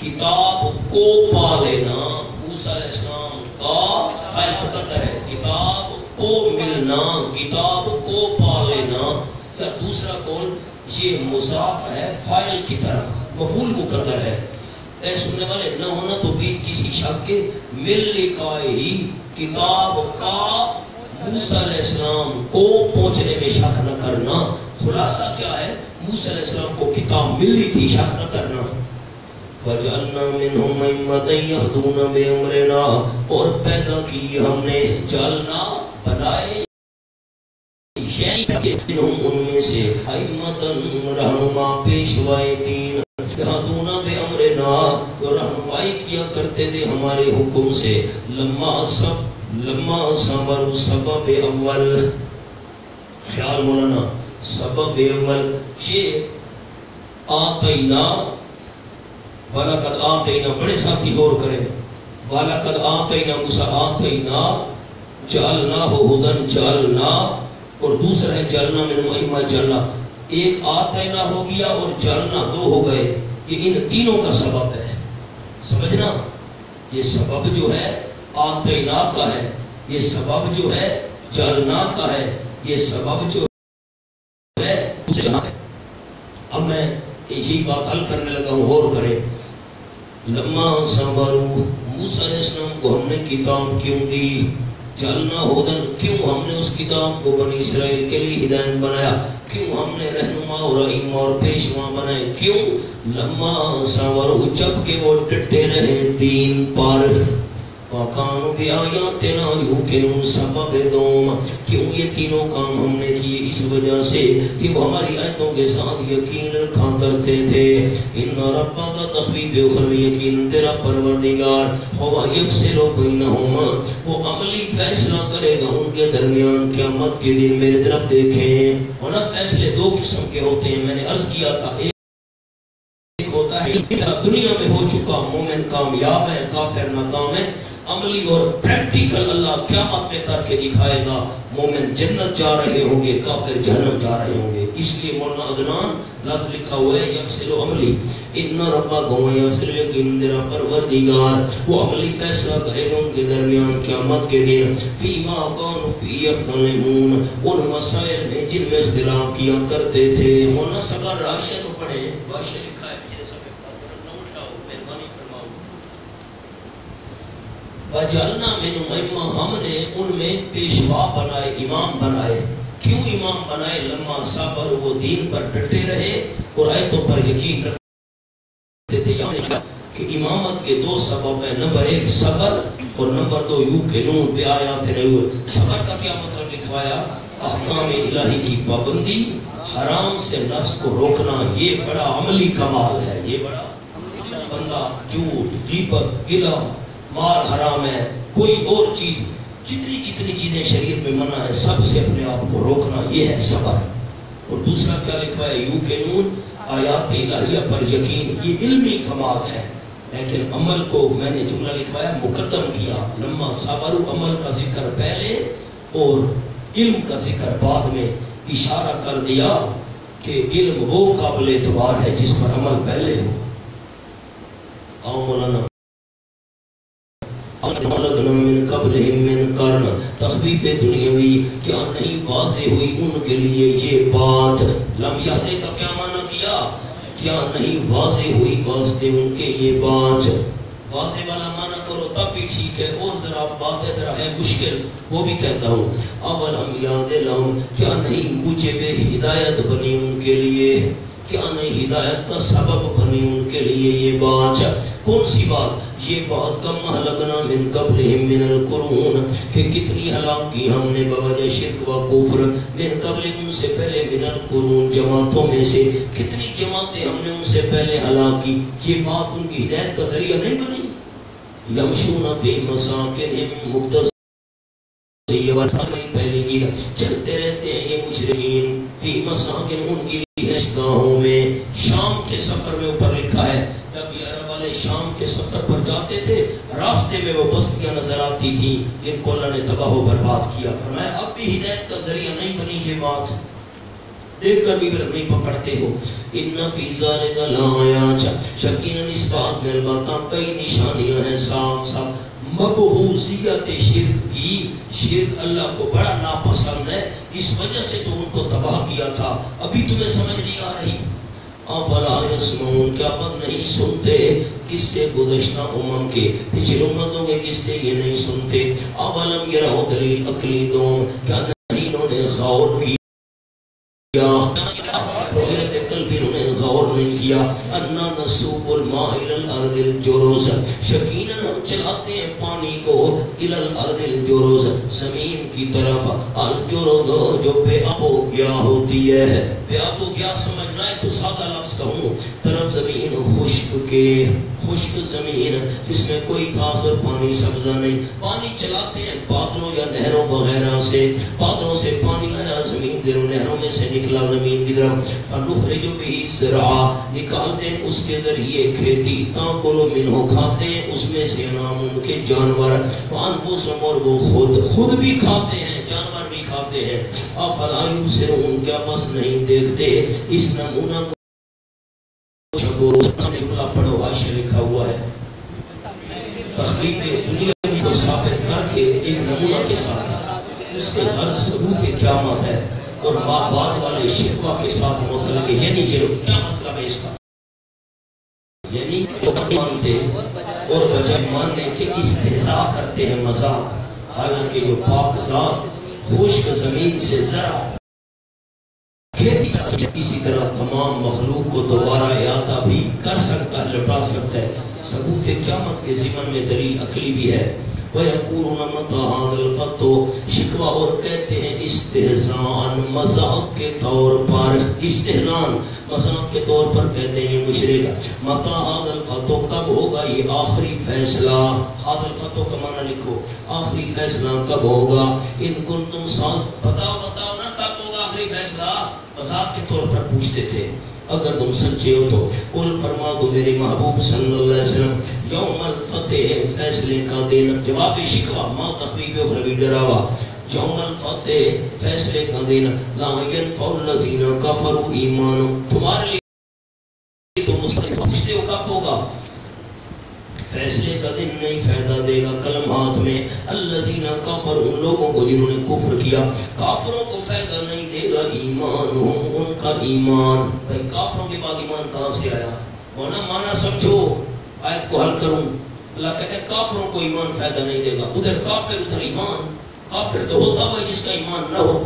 [SPEAKER 1] کتاب کو پا لینا. موسیٰ علیہ السلام کا فائل مقدر ہے، کتاب کو ملنا، کتاب کو پا لینا. یا دوسرا قول یہ مضاف ہے فاعل کی طرف، مفعول مقدر ہے. اے سننے والے نہ ہونا تو بھی کسی شک کے، مل لقائی کتاب کا موسیٰ علیہ السلام کو پہنچنے میں شک نہ کرنا. خلاصہ کیا ہے؟ موسیٰ علیہ السلام کو کتاب ملی تھی، شک نہ کرنا. وَجَعَلْنَا مِنْهُمْ أَئِمَّةً يَهْدُونَ بِأَمْرِنَا، اور پیدا کی ہم نے، جعلنا بنائے، منہم ان میں سے، أَئِمَّةً رہنما پیشوائے دین، يَهْدُونَ بِأَمْرِنَا جو رہنمائی کیا کرتے تھے ہمارے حکم سے. لما صبر سبب اول، خیال مولانا، سبب اول یہ آتینا وَلَقَدْ آتَيْنَا بڑے ساتھی غور کریں وَلَقَدْ آتَيْنَا موسیٰ آتَيْنَا جَعَلْنَاهُ هُدًى جَعَلْنَا اور دوسرا ہے جَعَلْنَا مِنْهُمْ أَئِمَّةً جَعَلْنَا ایک آتَيْنَا ہو گیا اور جَعَلْنَا دو ہو گئے یہ ان تینوں کا سبب ہے سمجھنا یہ سبب جو ہے آتَيْنَا کا ہے یہ سبب جو ہے جَعَلْنَا کا ہے یہ سبب جو ہے دوسرا ہے اب میں یہی بات حل کرنے لگا ہوں غور کریں لما صبروا موسیٰ علیہ السلام کو ہم نے کتاب کیوں دی جعلنا ہدن کیوں ہم نے اس کتاب کو بنی اسرائیل کے لیے ہدایت بنایا کیوں ہم نے رہنما اور ائمہ اور پیشوا بنائے کیوں لما صبروا جب کہ وہ ڈٹے رہے دین پر وَقَانُوا بِآيَاتِنَا يُوقِنُونَ سبب دوم کیوں یہ تینوں کام ہم نے کیے اس وجہ سے کہ وہ ہماری آیتوں کے ساتھ یقین رکھا کرتے تھے ان ربک تخفیف اخر یقین تیرا پروردگار هو یفصل بینہم وہ عملی فیصلہ کرے گا ان کے درمیان قیامت کے دن میرے طرف دیکھیں ورنہ فیصلے دو قسم کے ہوتے ہیں میں نے عرض کیا تھا ایک ہوتا ہے دنیا میں ہو چکا مومن کامیاب ہے کافر ناکام ہے عملی اور پریکٹیکل اللہ قیامت میں کر کے دکھائے گا مومن جنت جا رہے ہوں گے کافر جہنم جا رہے ہوں گے اس لیے مولانا عدنان لفظ لکھا ہوا ہے یفصل عملی ان ربک هو یفصل یقین تیرا پروردگار وہ عملی فیصلہ کرے گا ان کے درمیان قیامت کے دن فیما کانوا فی یختلفون ان مسائل میں جن میں اختلاف کیا کرتے تھے مولانا صبر راشد تو پڑھیں واضح لکھا ہے میرے سب وَجَعَلْنَا مِنْهُمْ أَئِمَّةً ہم نے ان میں پیشوا بنائے امام بنائے کیوں امام بنائے لما صبر وہ دین پر ڈٹے رہے اور آیتوں پر یقین رکھتے تھے یعنی کہ امامت کے دو سبب ہیں نمبر ایک صبر اور نمبر دو یوقنون بآیاتنا صبر کا کیا مطلب لکھوایا احکام الہی کی پابندی حرام سے نفس کو روکنا یہ بڑا عملی کمال ہے یہ بڑا بندہ جھوٹ غیبت گلہ مال حرام ہے کوئی اور چیز جتنی چیزیں شریعت میں منع ہے سب سے اپنے آپ کو روکنا یہ ہے صبر اور دوسرا کیا لکھا ہے یوقنون آیات الہیہ پر یقین یہ علمی کمال ہے لیکن عمل کو میں نے جملہ لکھوایا مقدم کیا لما صبر عمل کا ذکر پہلے اور علم کا ذکر بعد میں اشارہ کر دیا کہ علم وہ قابل اعتبار ہے جس پر عمل پہلے ہو آؤ مولانا من قبلہم من قرن تخفیف دنیاوی کیا نہیں واضح ہوئی ان کے لیے یہ بات لم یہدے کا کیا معنی کیا نہیں واضح ہوئی واسطے ان کے یہ بات واضح والا معنی کرو تب بھی ٹھیک ہے اور ذرا بات ہے ذرا ہے مشکل وہ بھی کہتا ہوں اولم یاد لہم کیا نہیں موجب ہدایت بنی ان کے لیے کیا نہیں ہدایت کا سبب بنی ان کے لیے یہ بات کون سی بات یہ بات کم اہلکنا من قبلہم من القرون کہ کتنی ہلاک کی ہم نے بوجہ شرک و کفر من قبل ان سے پہلے من القرون جماعتوں میں سے کتنی جماعتیں ہم نے ان سے پہلے ہلاک کی یہ بات ان کی ہدایت کا ذریعہ نہیں بنی یمشون فی مساکنہم مقتصد پہلے کی چلتے رہتے ہیں یہ مشرکین فی مساکن ان کی گاہوں میں شام کے سفر میں اوپر لکھا ہے جب یہ عرب والے شام کے سفر پر جاتے تھے راستے میں وہ بستیاں نظر آتی تھی جن کو اللہ نے تباہ و برباد کیا فرمایا اب بھی ہدایت کا ذریعہ نہیں بنی یہ بات دیکھ کر بھی نہیں پکڑتے ہو ان فی ذالک لآیات یقیناً اس بات میں البتہ کئی نشانیاں ہیں صاف صاف مبعوثیت شرک کی شرک اللہ کو بڑا ناپسند ہے اس وجہ سے تو ان کو تباہ کیا تھا ابھی تمہیں سمجھ نہیں آ رہی افلا یسمعون کیا بات نہیں سنتے کس سے گزشتہ امم کے پچھلے امتوں کے کس سے یہ نہیں سنتے اولم یروا دلیل عقلی دوم کیا نہیں انہوں نے غور کیا رویت قلبی انہوں نے غور نہیں کیا انا نسوق الماء الى الارض الجرز یقیناً ہم چلاتے ہیں پانی کو الى الارض الجرز زمین کی طرف الجرز جو بے آب و گیا ہوتی ہے بے آب و گیا سمجھنا ہے تو سادہ لفظ کہوں طرف زمین خشک کے خشک زمین جس میں کوئی گھاس اور پانی سبزہ نہیں پانی چلاتے ہیں بادلوں یا نہروں وغیرہ سے بادلوں سے پانی آیا زمین دلوں نہروں میں سے نکلا زمین کی طرف نخرج به زرعا نکالتے ہیں اس کے ذریعے کھیتی تاکل منہ کھاتے ہیں اس میں سے انعام ان کے جانور وانفسهم اور وہ خود بھی کھاتے ہیں جانور بھی کھاتے ہیں افلا یبصرون کیا بس نہیں دیکھتے اس نمونہ کو شکر جملہ پڑھو حاشیہ لکھا ہوا ہے تخلیق دنیا کو ثابت کر کے ایک نمونہ کے ساتھ اس کے ہر ثبوت قیامت ہے اور بعد والے شکوہ کے ساتھ مطلق ہے یعنی کیا مطلب ہے اس کا یعنی مانتے اور بجائے ماننے کے استہزاء کرتے ہیں مذاق حالانکہ جو پاک ذات خشک زمین سے ذرا کھیتی اسی طرح تمام مخلوق کو دوبارہ احاطہ بھی کر سکتا ہے لٹا سکتا ہے ثبوت قیامت کے ضمن میں دلیل عقلی بھی ہے وَيَقُولُونَ مَتَىٰ هَٰذَا الْفَتْحُ شکوہ اور کہتے ہیں استہزاءً مذاق کے طور پر استہزاءً مذاق کے طور پر کہتے ہیں یہ مشرک مَتَىٰ هَٰذَا الْفَتْحُ کب ہوگا یہ آخری فیصلہ هَٰذَا الْفَتْحُ کا معنی لکھو آخری فیصلہ کب ہوگا ان کنتم صادقین بتاؤ نا کب ہوگا آخری فیصلہ مذاق کے طور پر پوچھتے تھے اگر تم سچے ہو تو قل فرما دو میرے محبوب صلی اللہ علیہ وسلم یوم الفتح فیصلے کا دن جواب شکوہ ما تخفیف اخروی ڈراوا یوم الفتح فیصلے کا دن لا ینفع الذین کفروا ایمان تمہارے لیے تم پوچھتے ہو کب ہوگا فیصلے کا دن نہیں فائدہ دے گا قلم ہاتھ میں الذین کفر ان لوگوں کو جنہوں نے کفر کیا کافروں کو فائدہ نہیں دے گا ایمان ان کا ایمان بھائی کافروں کے بعد ایمان کہاں سے آیا ہونا مانا سمجھو آیت کو حل کروں اللہ کہتے ہیں کافروں کو ایمان فائدہ نہیں دے گا ادھر کافر ادھر ایمان کافر تو ہوتا ہے جس کا ایمان نہ ہو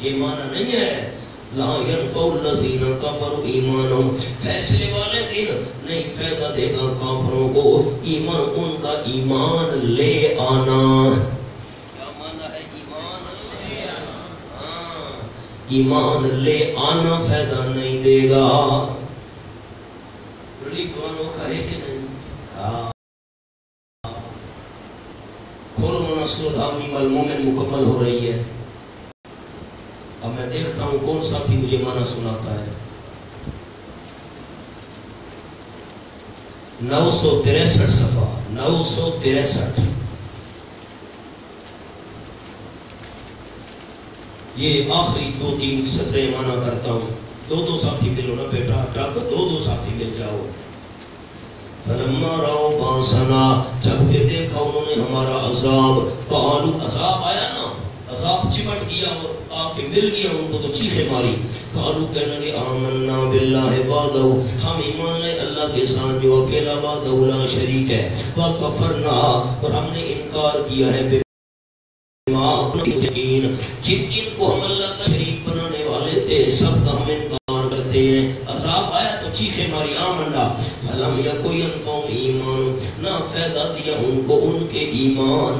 [SPEAKER 1] یہ مانا نہیں ہے لا ينفع الذین کفروا ایمانہم فیصلے والے دن نہیں فائدہ دے گا کافروں کو ایمان ان کا ایمان لے آنا کیا مانا ہے ایمان لے آنا ایمان لے آنا فائدہ نہیں دے گا رلی قرآن کا ہے کہ نہیں کھولو منصر دھامی المومن مکمل ہو رہی ہے اب میں دیکھتا ہوں کون ساتھی مجھے معنی سناتا ہے 963 صفحہ 963 یہ آخری 2-3 سطریں معنی کرتا ہوں دو ساتھی ملو نا بیٹا ٹرک دو ساتھی مل جاؤ فلما راؤ باسنا جب کہ دیکھا انہوں نے ہمارا عذاب قالوا عذاب آیا نا عذاب چمٹ گیا اور آ کے مل گیا ان کو تو چیخیں ماری قالوا کہنے لگے آمنا باللہ وحدہ ہم ایمان لے اللہ کے ساتھ جو اکیلا وحدہ لا شریک ہے وکفرنا اور ہم نے انکار کیا ہے جن کو ہم اللہ کا شریک بنانے والے تھے سب کا ہم انکار کرتے ہیں عذاب آیا تو چیخیں ماری آمنا فلم یکو ینفعہم ایمان نہ فائدہ دیا ان کو ان کے ایمان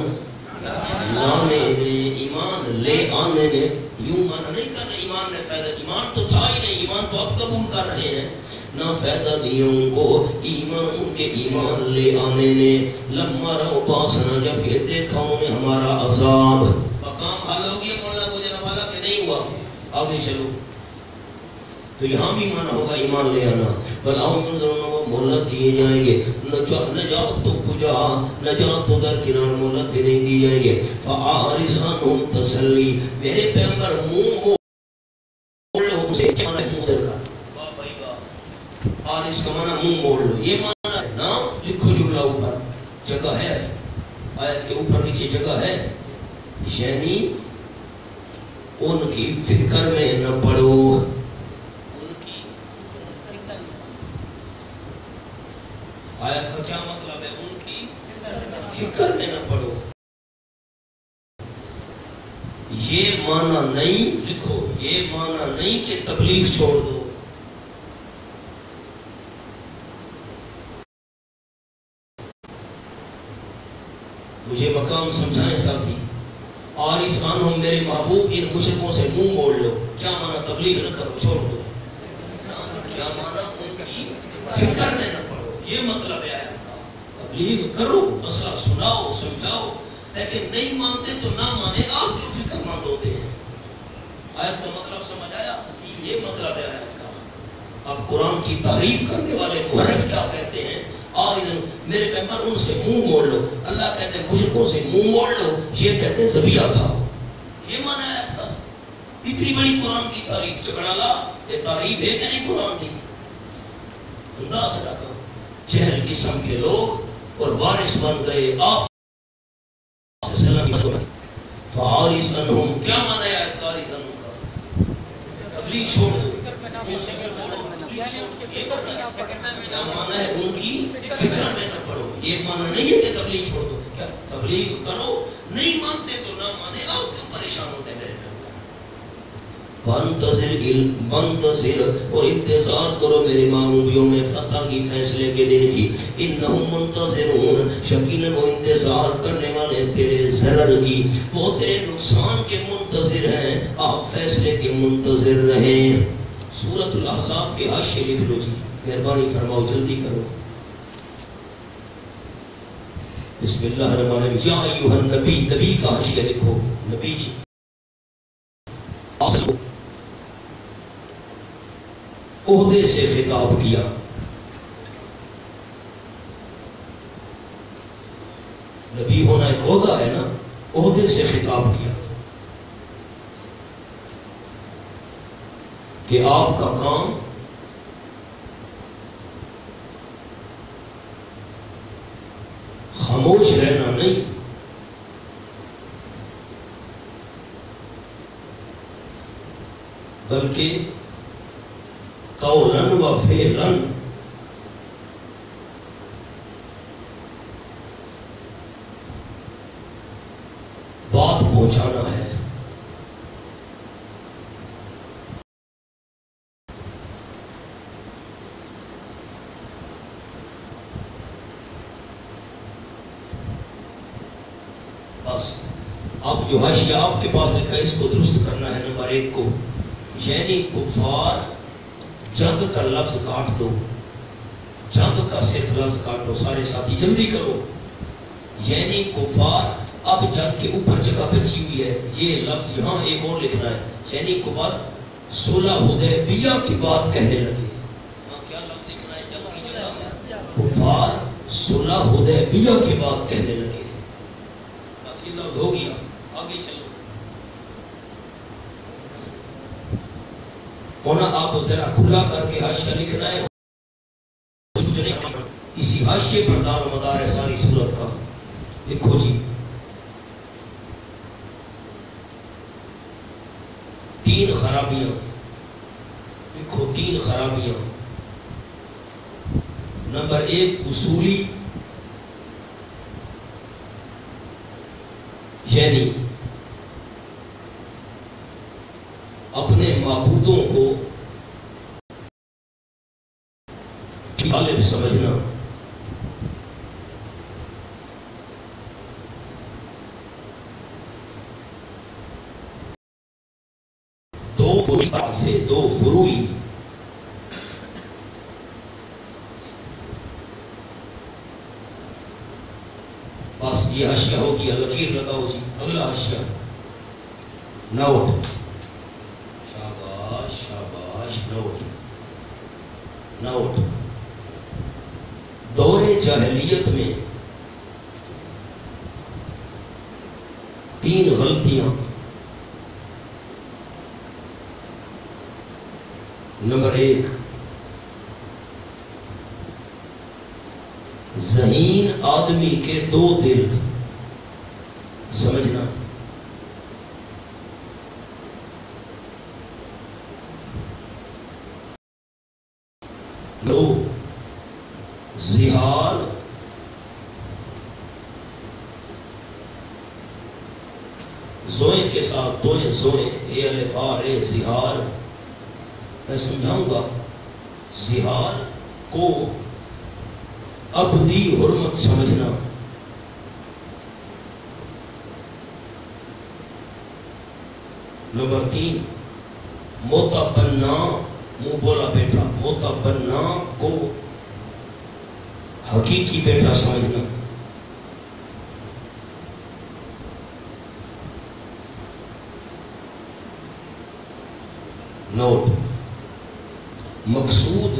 [SPEAKER 1] لانے نے ایمان لے آنے نے یوں مانا نہیں کرنا ایمان نے فائدہ ایمان تو تھا ہی نہیں ایمان تو اب قبول کر رہے ہیں نہ فائدہ دیا ان کو ایمان ان کے ایمان لے آنے نے لما رو باسنا جب کہ دیکھا انہوں نے ہمارا عذاب مقام حل ہو گیا مولا کو جناب والا کہ نہیں ہوا آگے چلو تو یہاں بھی مانا ہوگا ایمان لے آنا بلاؤں منظروں کو مہلت دیے جائیں گے نجات تو کجا نجات تو در کنار مہلت بھی نہیں دی جائیں گے فعارض عنہم تسلی میرے پیغمبر منہ موڑ لو اسے کیا مانا ہے منہ در کا واہ بھائی واہ عارض کا مانا منہ موڑ لو یہ مانا ہے نا لکھو جملہ اوپر جگہ ہے آیت کے اوپر نیچے جگہ ہے یعنی ان کی فکر میں نہ پڑو آیت کا کیا مطلب ہے ان کی فکر میں نہ پڑو یہ معنی نہیں لکھو یہ معنی نہیں کہ تبلیغ چھوڑ دو مجھے مقام سمجھائیں ساتھی اور اس عنہم میرے محبوب ان مشرکوں سے منہ موڑ لو کیا معنی تبلیغ نہ کرو چھوڑ دو کیا معنی ان کی فکر میں نہ پڑو یہ مطلب ہے آیت کا تبلیغ کرو مسئلہ سناؤ سمجھاؤ لیکن نہیں مانتے تو نہ مانے آپ کیوں فکر مند ہوتے ہیں آیت کا مطلب سمجھ آیا یہ مطلب ہے آیت کا اب قرآن کی تعریف کرنے والے محرف کیا کہتے ہیں؟ میرے پیغمبر ان سے منہ موڑ لو. اللہ کہتے ہیں مشرکوں سے منہ موڑ لو، یہ کہتے ہیں ذبیحہ کھاؤ. یہ مانا آیا تھا. اتنی بڑی قرآن کی تعریف چکڑالا، یہ تعریف ہے کہ نہیں قرآن کی؟ انداز رکھو. جہل قسم کے لوگ اور وارث بن گئے آپ فارس انہم. کیا مانا ہے فارس انہم کا؟ تبلیغ چھوڑ دو. کیا مانا ہے ان کی فکر میں نہ پڑو. یہ مانا نہیں ہے کہ تبلیغ چھوڑ دو. کیا تبلیغ کرو، نہیں مانتے تو نہ مانے، آپ کیوں پریشان ہوتے ہیں میرے پیغمبر؟ منتظر اور انتظار کرو میرے معمولیوں میں فتح کی، فیصلے کے دن کی. انہم منتظرون، یقیناً وہ انتظار کرنے والے تیرے ضرر کی، وہ تیرے نقصان کے منتظر ہیں. آپ فیصلے کے منتظر رہیں. سورۃ الاحزاب کے حاشیے لکھ لو جی، مہربانی فرماؤ جلدی کرو. بسم اللہ الرحمن الرحیم. یا ایھا النبی، نبی کا حاشیہ لکھو. نبی جی عہدے سے خطاب کیا. نبی ہونا ایک عہدہ ہے نا، عہدے سے خطاب کیا کہ آپ کا کام خاموش رہنا نہیں، بلکہ قولن و فعلن بات پہنچانا ہے. بس اب جو حاشیہ آپ کے پاس لکھا ہے اس کو درست کرنا ہے. نمبر 1 کو، یعنی کفار، جنگ کا لفظ کاٹ دو، جنگ کا صرف لفظ کاٹو. سارے ساتھی جلدی کرو. یعنی کفار، اب جنگ کے اوپر جگہ بچی ہوئی ہے، یہ لفظ یہاں ایک اور لکھنا ہے. یعنی کفار صلح حدیبیہ کی بات کہنے لگے. ہاں کیا لفظ لکھنا ہے جنگ کی جگہ؟ کفار صلح حدیبیہ کی بات کہنے لگے. بس یہ لفظ ہو گیا، آگے چلو. ہونا آپ ذرا کھلا کر کے حاشیہ لکھنا ہے. اسی حاشیے پر دار و مدار ہے ساری صورت کا. لکھو جی. 3 خرابیاں لکھو. 3 خرابیاں. نمبر 1 اصولی، یعنی اپنے معبودوں کو غالب سمجھنا. دو فروئی، بس یہ حاشیہ ہو گیا. لکیر لگاؤ جی. اگلا حاشیہ نوٹ. شاباش شاباش. نوٹ. دور جاہلیت میں 3 غلطیاں. نمبر 1 ذہین آدمی کے 2 دل. سمجھنا. 2 زہار زوئے کے ساتھ دوئیں زوئیں، اے الفار اے زہار. میں سمجھاؤں گا. زہار کو ابدی حرمت سمجھنا. نمبر 3 متبنا، منہ بولا بیٹا، متبنا کو حقیقی بیٹا سمجھنا. نوٹ. مقصود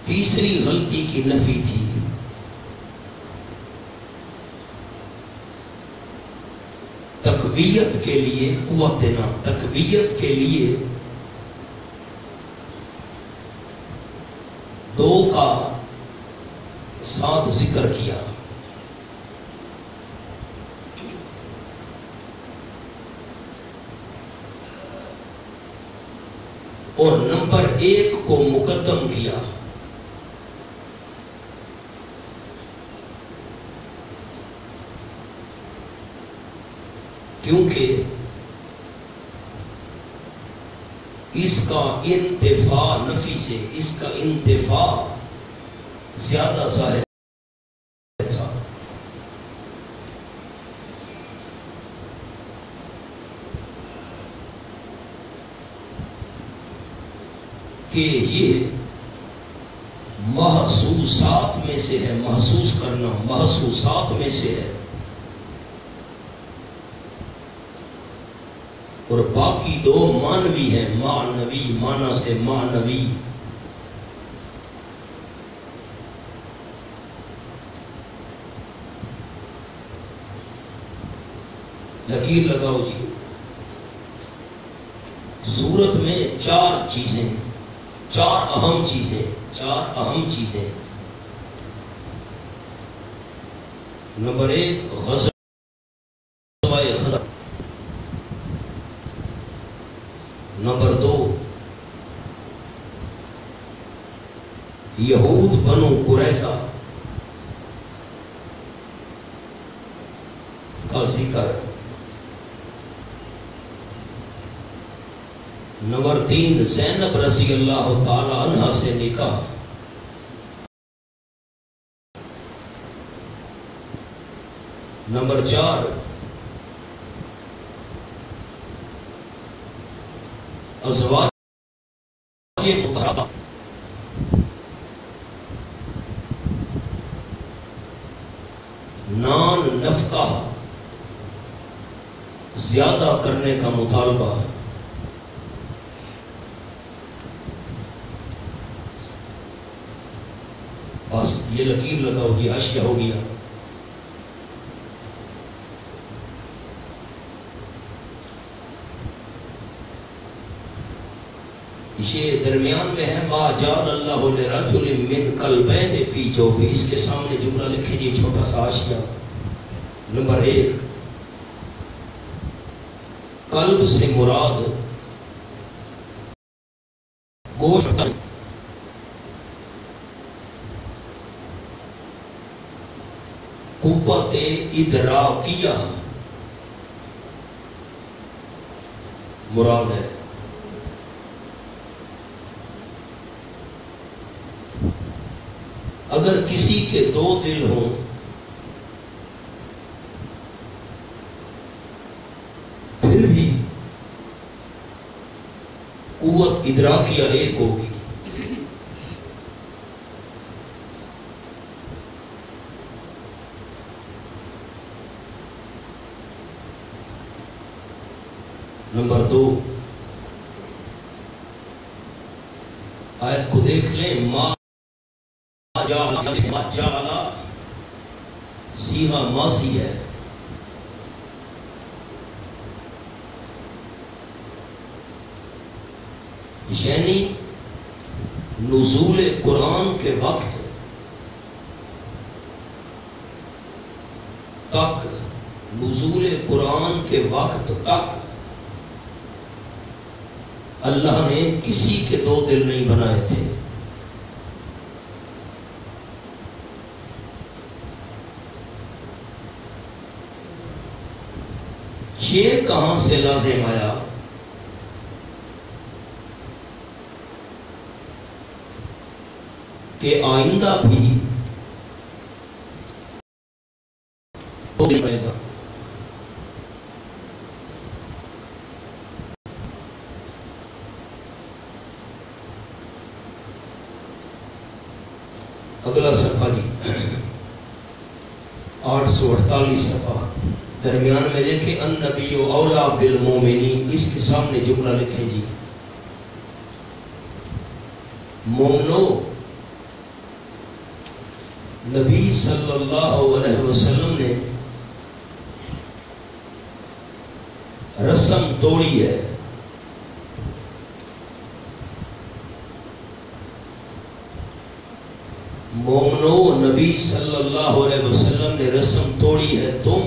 [SPEAKER 1] تیسری غلطی کی نفی تھی. تقویت کے لیے قوت دینا، تقویت کے لیے دو کا ساتھ ذکر کیا. اور نمبر 1 کو مقدم کیا. کیونکہ اس کا انتفاع نفی سے، اس کا انتفاع زیادہ ظاہر تھا. کہ یہ محسوسات میں سے ہے، محسوس کرنا محسوسات میں سے ہے، اور باقی دو معنوی ہیں. معنوی معنی سے معنوی. لکیر لگاؤ جی. صورت میں 4 چیزیں، 4 اہم چیزیں، 4 اہم چیزیں. نمبر 1 غزوہ خندق. نمبر 2 یہود بنو قریظہ کا ذکر. نمبر 3 زینب رضی اللہ تعالی عنہا سے نکاح. نمبر 4 ازواج مطہرہ. نان نفقہ زیادہ کرنے کا مطالبہ. بس یہ لکیر لگاؤ گی، حاشیہ ہو گیا. یہ درمیان میں ہے ما جعل اللہ لرجل من قلبین فی جوفہ. اس کے سامنے جملہ لکھے جی، چھوٹا سا حاشیہ. نمبر 1 قلب سے مراد گوشت. قوت ادراکیہ مراد ہے. اگر کسی کے 2 دل ہوں پھر بھی قوت ادراکیہ 1 ہوگی. نمبر 2 آیت کو دیکھ لیں. ما جعل صیغہ ماضی ہے. یعنی نزول قرآن کے وقت تک، نزول قرآن کے وقت تک اللہ نے کسی کے 2 دل نہیں بنائے تھے. یہ کہاں سے لازم آیا؟ کہ آئندہ بھی 2 دل بنے گا. اگلا صفحہ جی، 848 صفحہ. درمیان میں دیکھیں النبی اولا بالمومنین، اس کے سامنے جملہ لکھیں جی، مومنو نبی صلی اللہ علیہ وسلم نے رسم توڑی ہے، مومنو نبی صلی اللہ علیہ وسلم نے رسم توڑی ہے، تم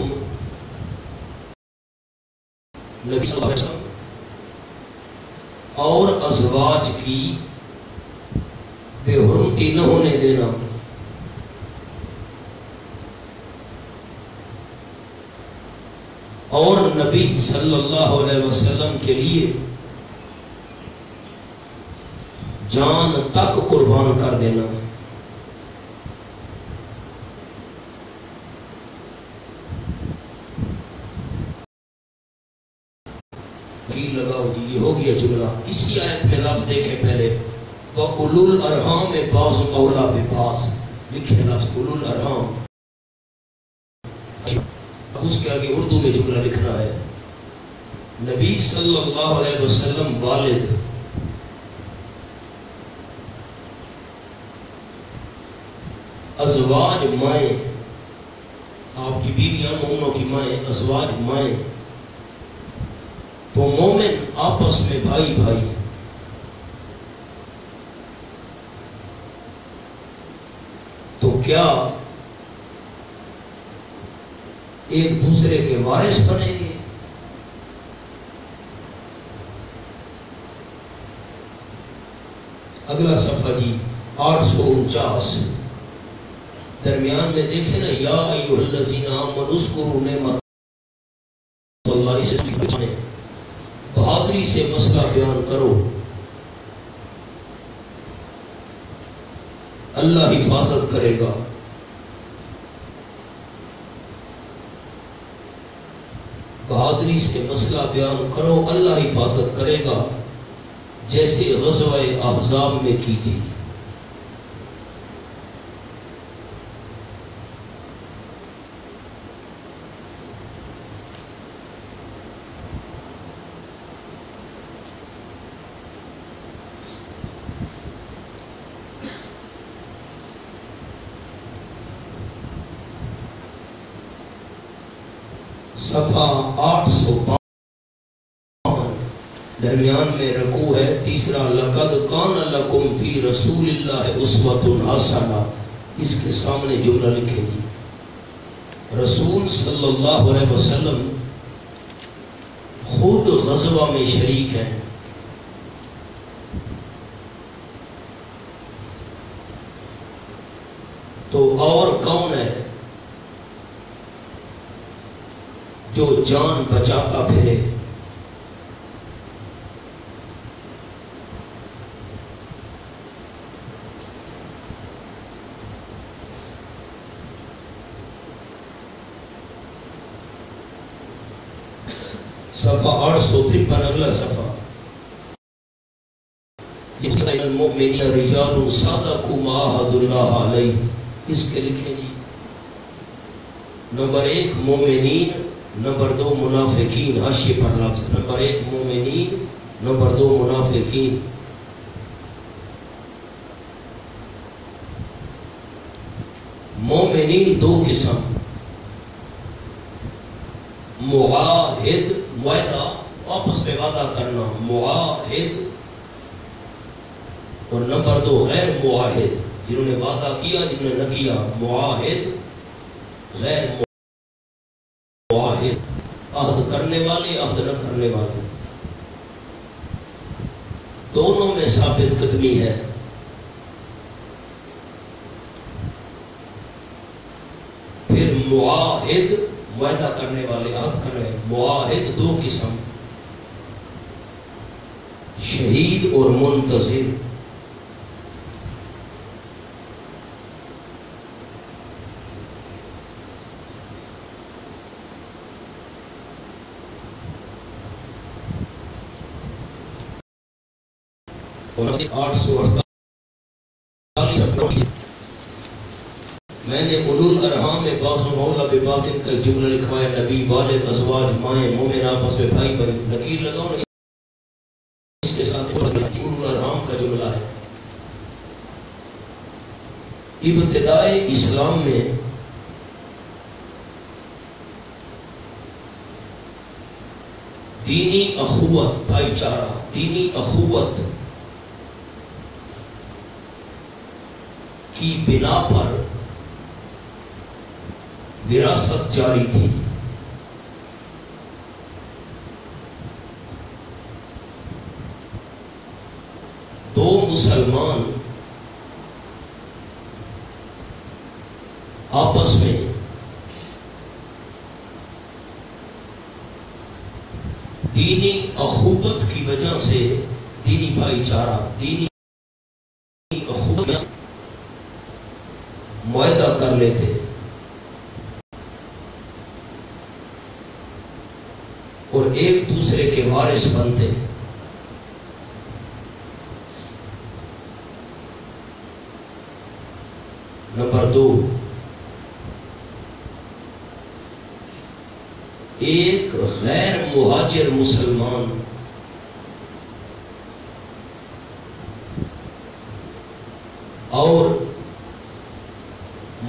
[SPEAKER 1] نبی صلی اللہ علیہ وسلم اور ازواج کی بے حرمتی نہ ہونے دینا، اور نبی صلی اللہ علیہ وسلم کے لیے جان تک قربان کر دینا۔ لگاؤ جی، یہ ہو گیا جملہ۔ اسی آیت میں لفظ دیکھیں پہلے، وَأُولُو الْأَرْحَامِ بَعْضُهُمْ أَوْلَىٰ بِبَعْضٍ، لکھیں لفظ اولو الارحام، اس کے آگے اردو میں جملہ لکھنا ہے، نبی صلی اللہ علیہ وسلم والد ازواج مائیں، آپ کی بیویاں مومنوں کی مائیں، ازواج مائیں، تو مومن آپس میں بھائی بھائی، تو کیا ایک دوسرے کے وارث بنیں گے؟ اگلا صفحہ جی 849، درمیان میں دیکھیں نا، یا ایھا الذین آمنوا اذکروا نعمت اللہ، اس میں بہادری سے مسئلہ بیان کرو، اللہ حفاظت کرے گا۔ بہادری سے مسئلہ بیان کرو، اللہ حفاظت کرے گا، جیسے غزوہ احزاب میں کی تھی۔ صفحہ 852، درمیان میں رکوع ہے تیسرا، لقد کان لکم فی رسول اللہ اسوۃ حسنہ، اس کے سامنے جملہ لکھیں جی، رسول صلی اللہ علیہ وسلم خود غزوہ میں شریک ہیں، تو اور کون ہے جو جان بچاتا پھرے؟ صفحہ 853، اگلا صفحہ، المؤمنین رجال صدقوا ما عاہدوا اللہ علیہ، اس کے لکھیں جی، نمبر 1 مومنین، نمبر 2 منافقین، حاشیے پر لفظ، نمبر 1 مومنین، نمبر 2 منافقین۔ مومنین دو قسم، معاہد، معاہدہ، آپس میں وعدہ کرنا، معاہد، اور نمبر 2 غیر معاہد، جنہوں نے وعدہ کیا جنہوں نے نہ کیا، معاہد غیر معاہد، عہد کرنے والے عہد نہ کرنے والے، دونوں میں ثابت قدمی ہے۔ پھر معاہد، معاہدہ کرنے والے، عہد کرنے والے، معاہد دو قسم، شہید اور منتظر۔ اور 848 میں نے اولو الارحام میں باس و مولا بے باسن کا جملہ لکھوایا، نبی، والد، ازواج، مائیں، مومن آپس میں بھائی بھائی، لکیر لگاؤ نا اس کے ساتھ اولو الارحام کا جملہ ہے۔ ابتدائے اسلام میں دینی اخوت، بھائی چارہ، دینی اخوت کی بنا پر وراثت جاری تھی۔ دو مسلمان آپس میں دینی اخوت کی وجہ سے، دینی بھائی چارہ، دینی اخوت معاہدہ کر لیتے اور ایک دوسرے کے وارث بنتے۔ نمبر 2، ایک غیر مہاجر مسلمان اور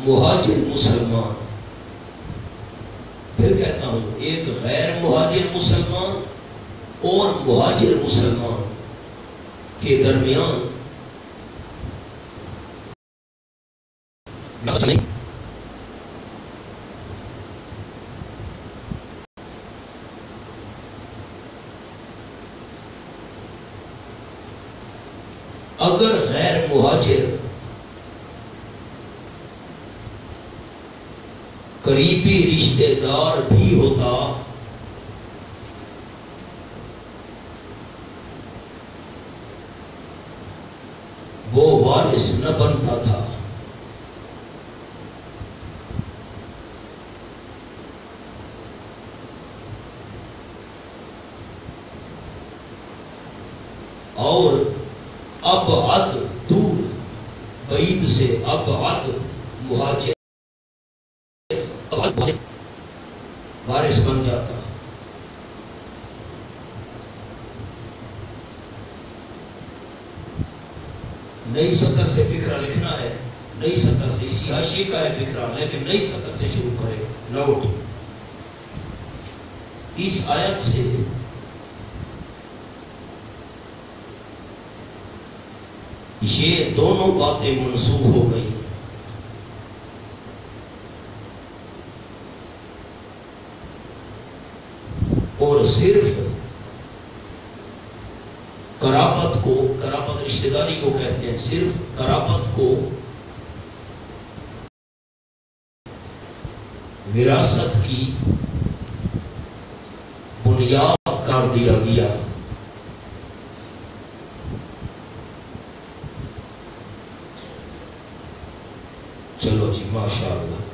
[SPEAKER 1] مہاجر مسلمان، پھر کہتا ہوں، ایک غیر مہاجر مسلمان اور مہاجر مسلمان کے درمیان نہیں، اگر غیر مہاجر قریبی رشتہ دار بھی ہوتا وہ وارث نہ بنتا تھا۔ اور ابعد، دور، بعید سے ابعد مہاجر وارث بن جاتا۔ نئی سطر سے فکرہ لکھنا ہے، نئی سطر سے، اسی حاشیے کا ہے فکرہ، لیکن نئی سطر سے شروع کرے۔ نوٹ، اس آیت سے یہ دونوں باتیں منسوخ ہو گئی، اور صرف قرابت کو، قرابت رشتہ داری کو کہتے ہیں، صرف قرابت کو وراثت کی بنیاد قرار دیا گیا۔ چلو جی، ماشاءاللہ۔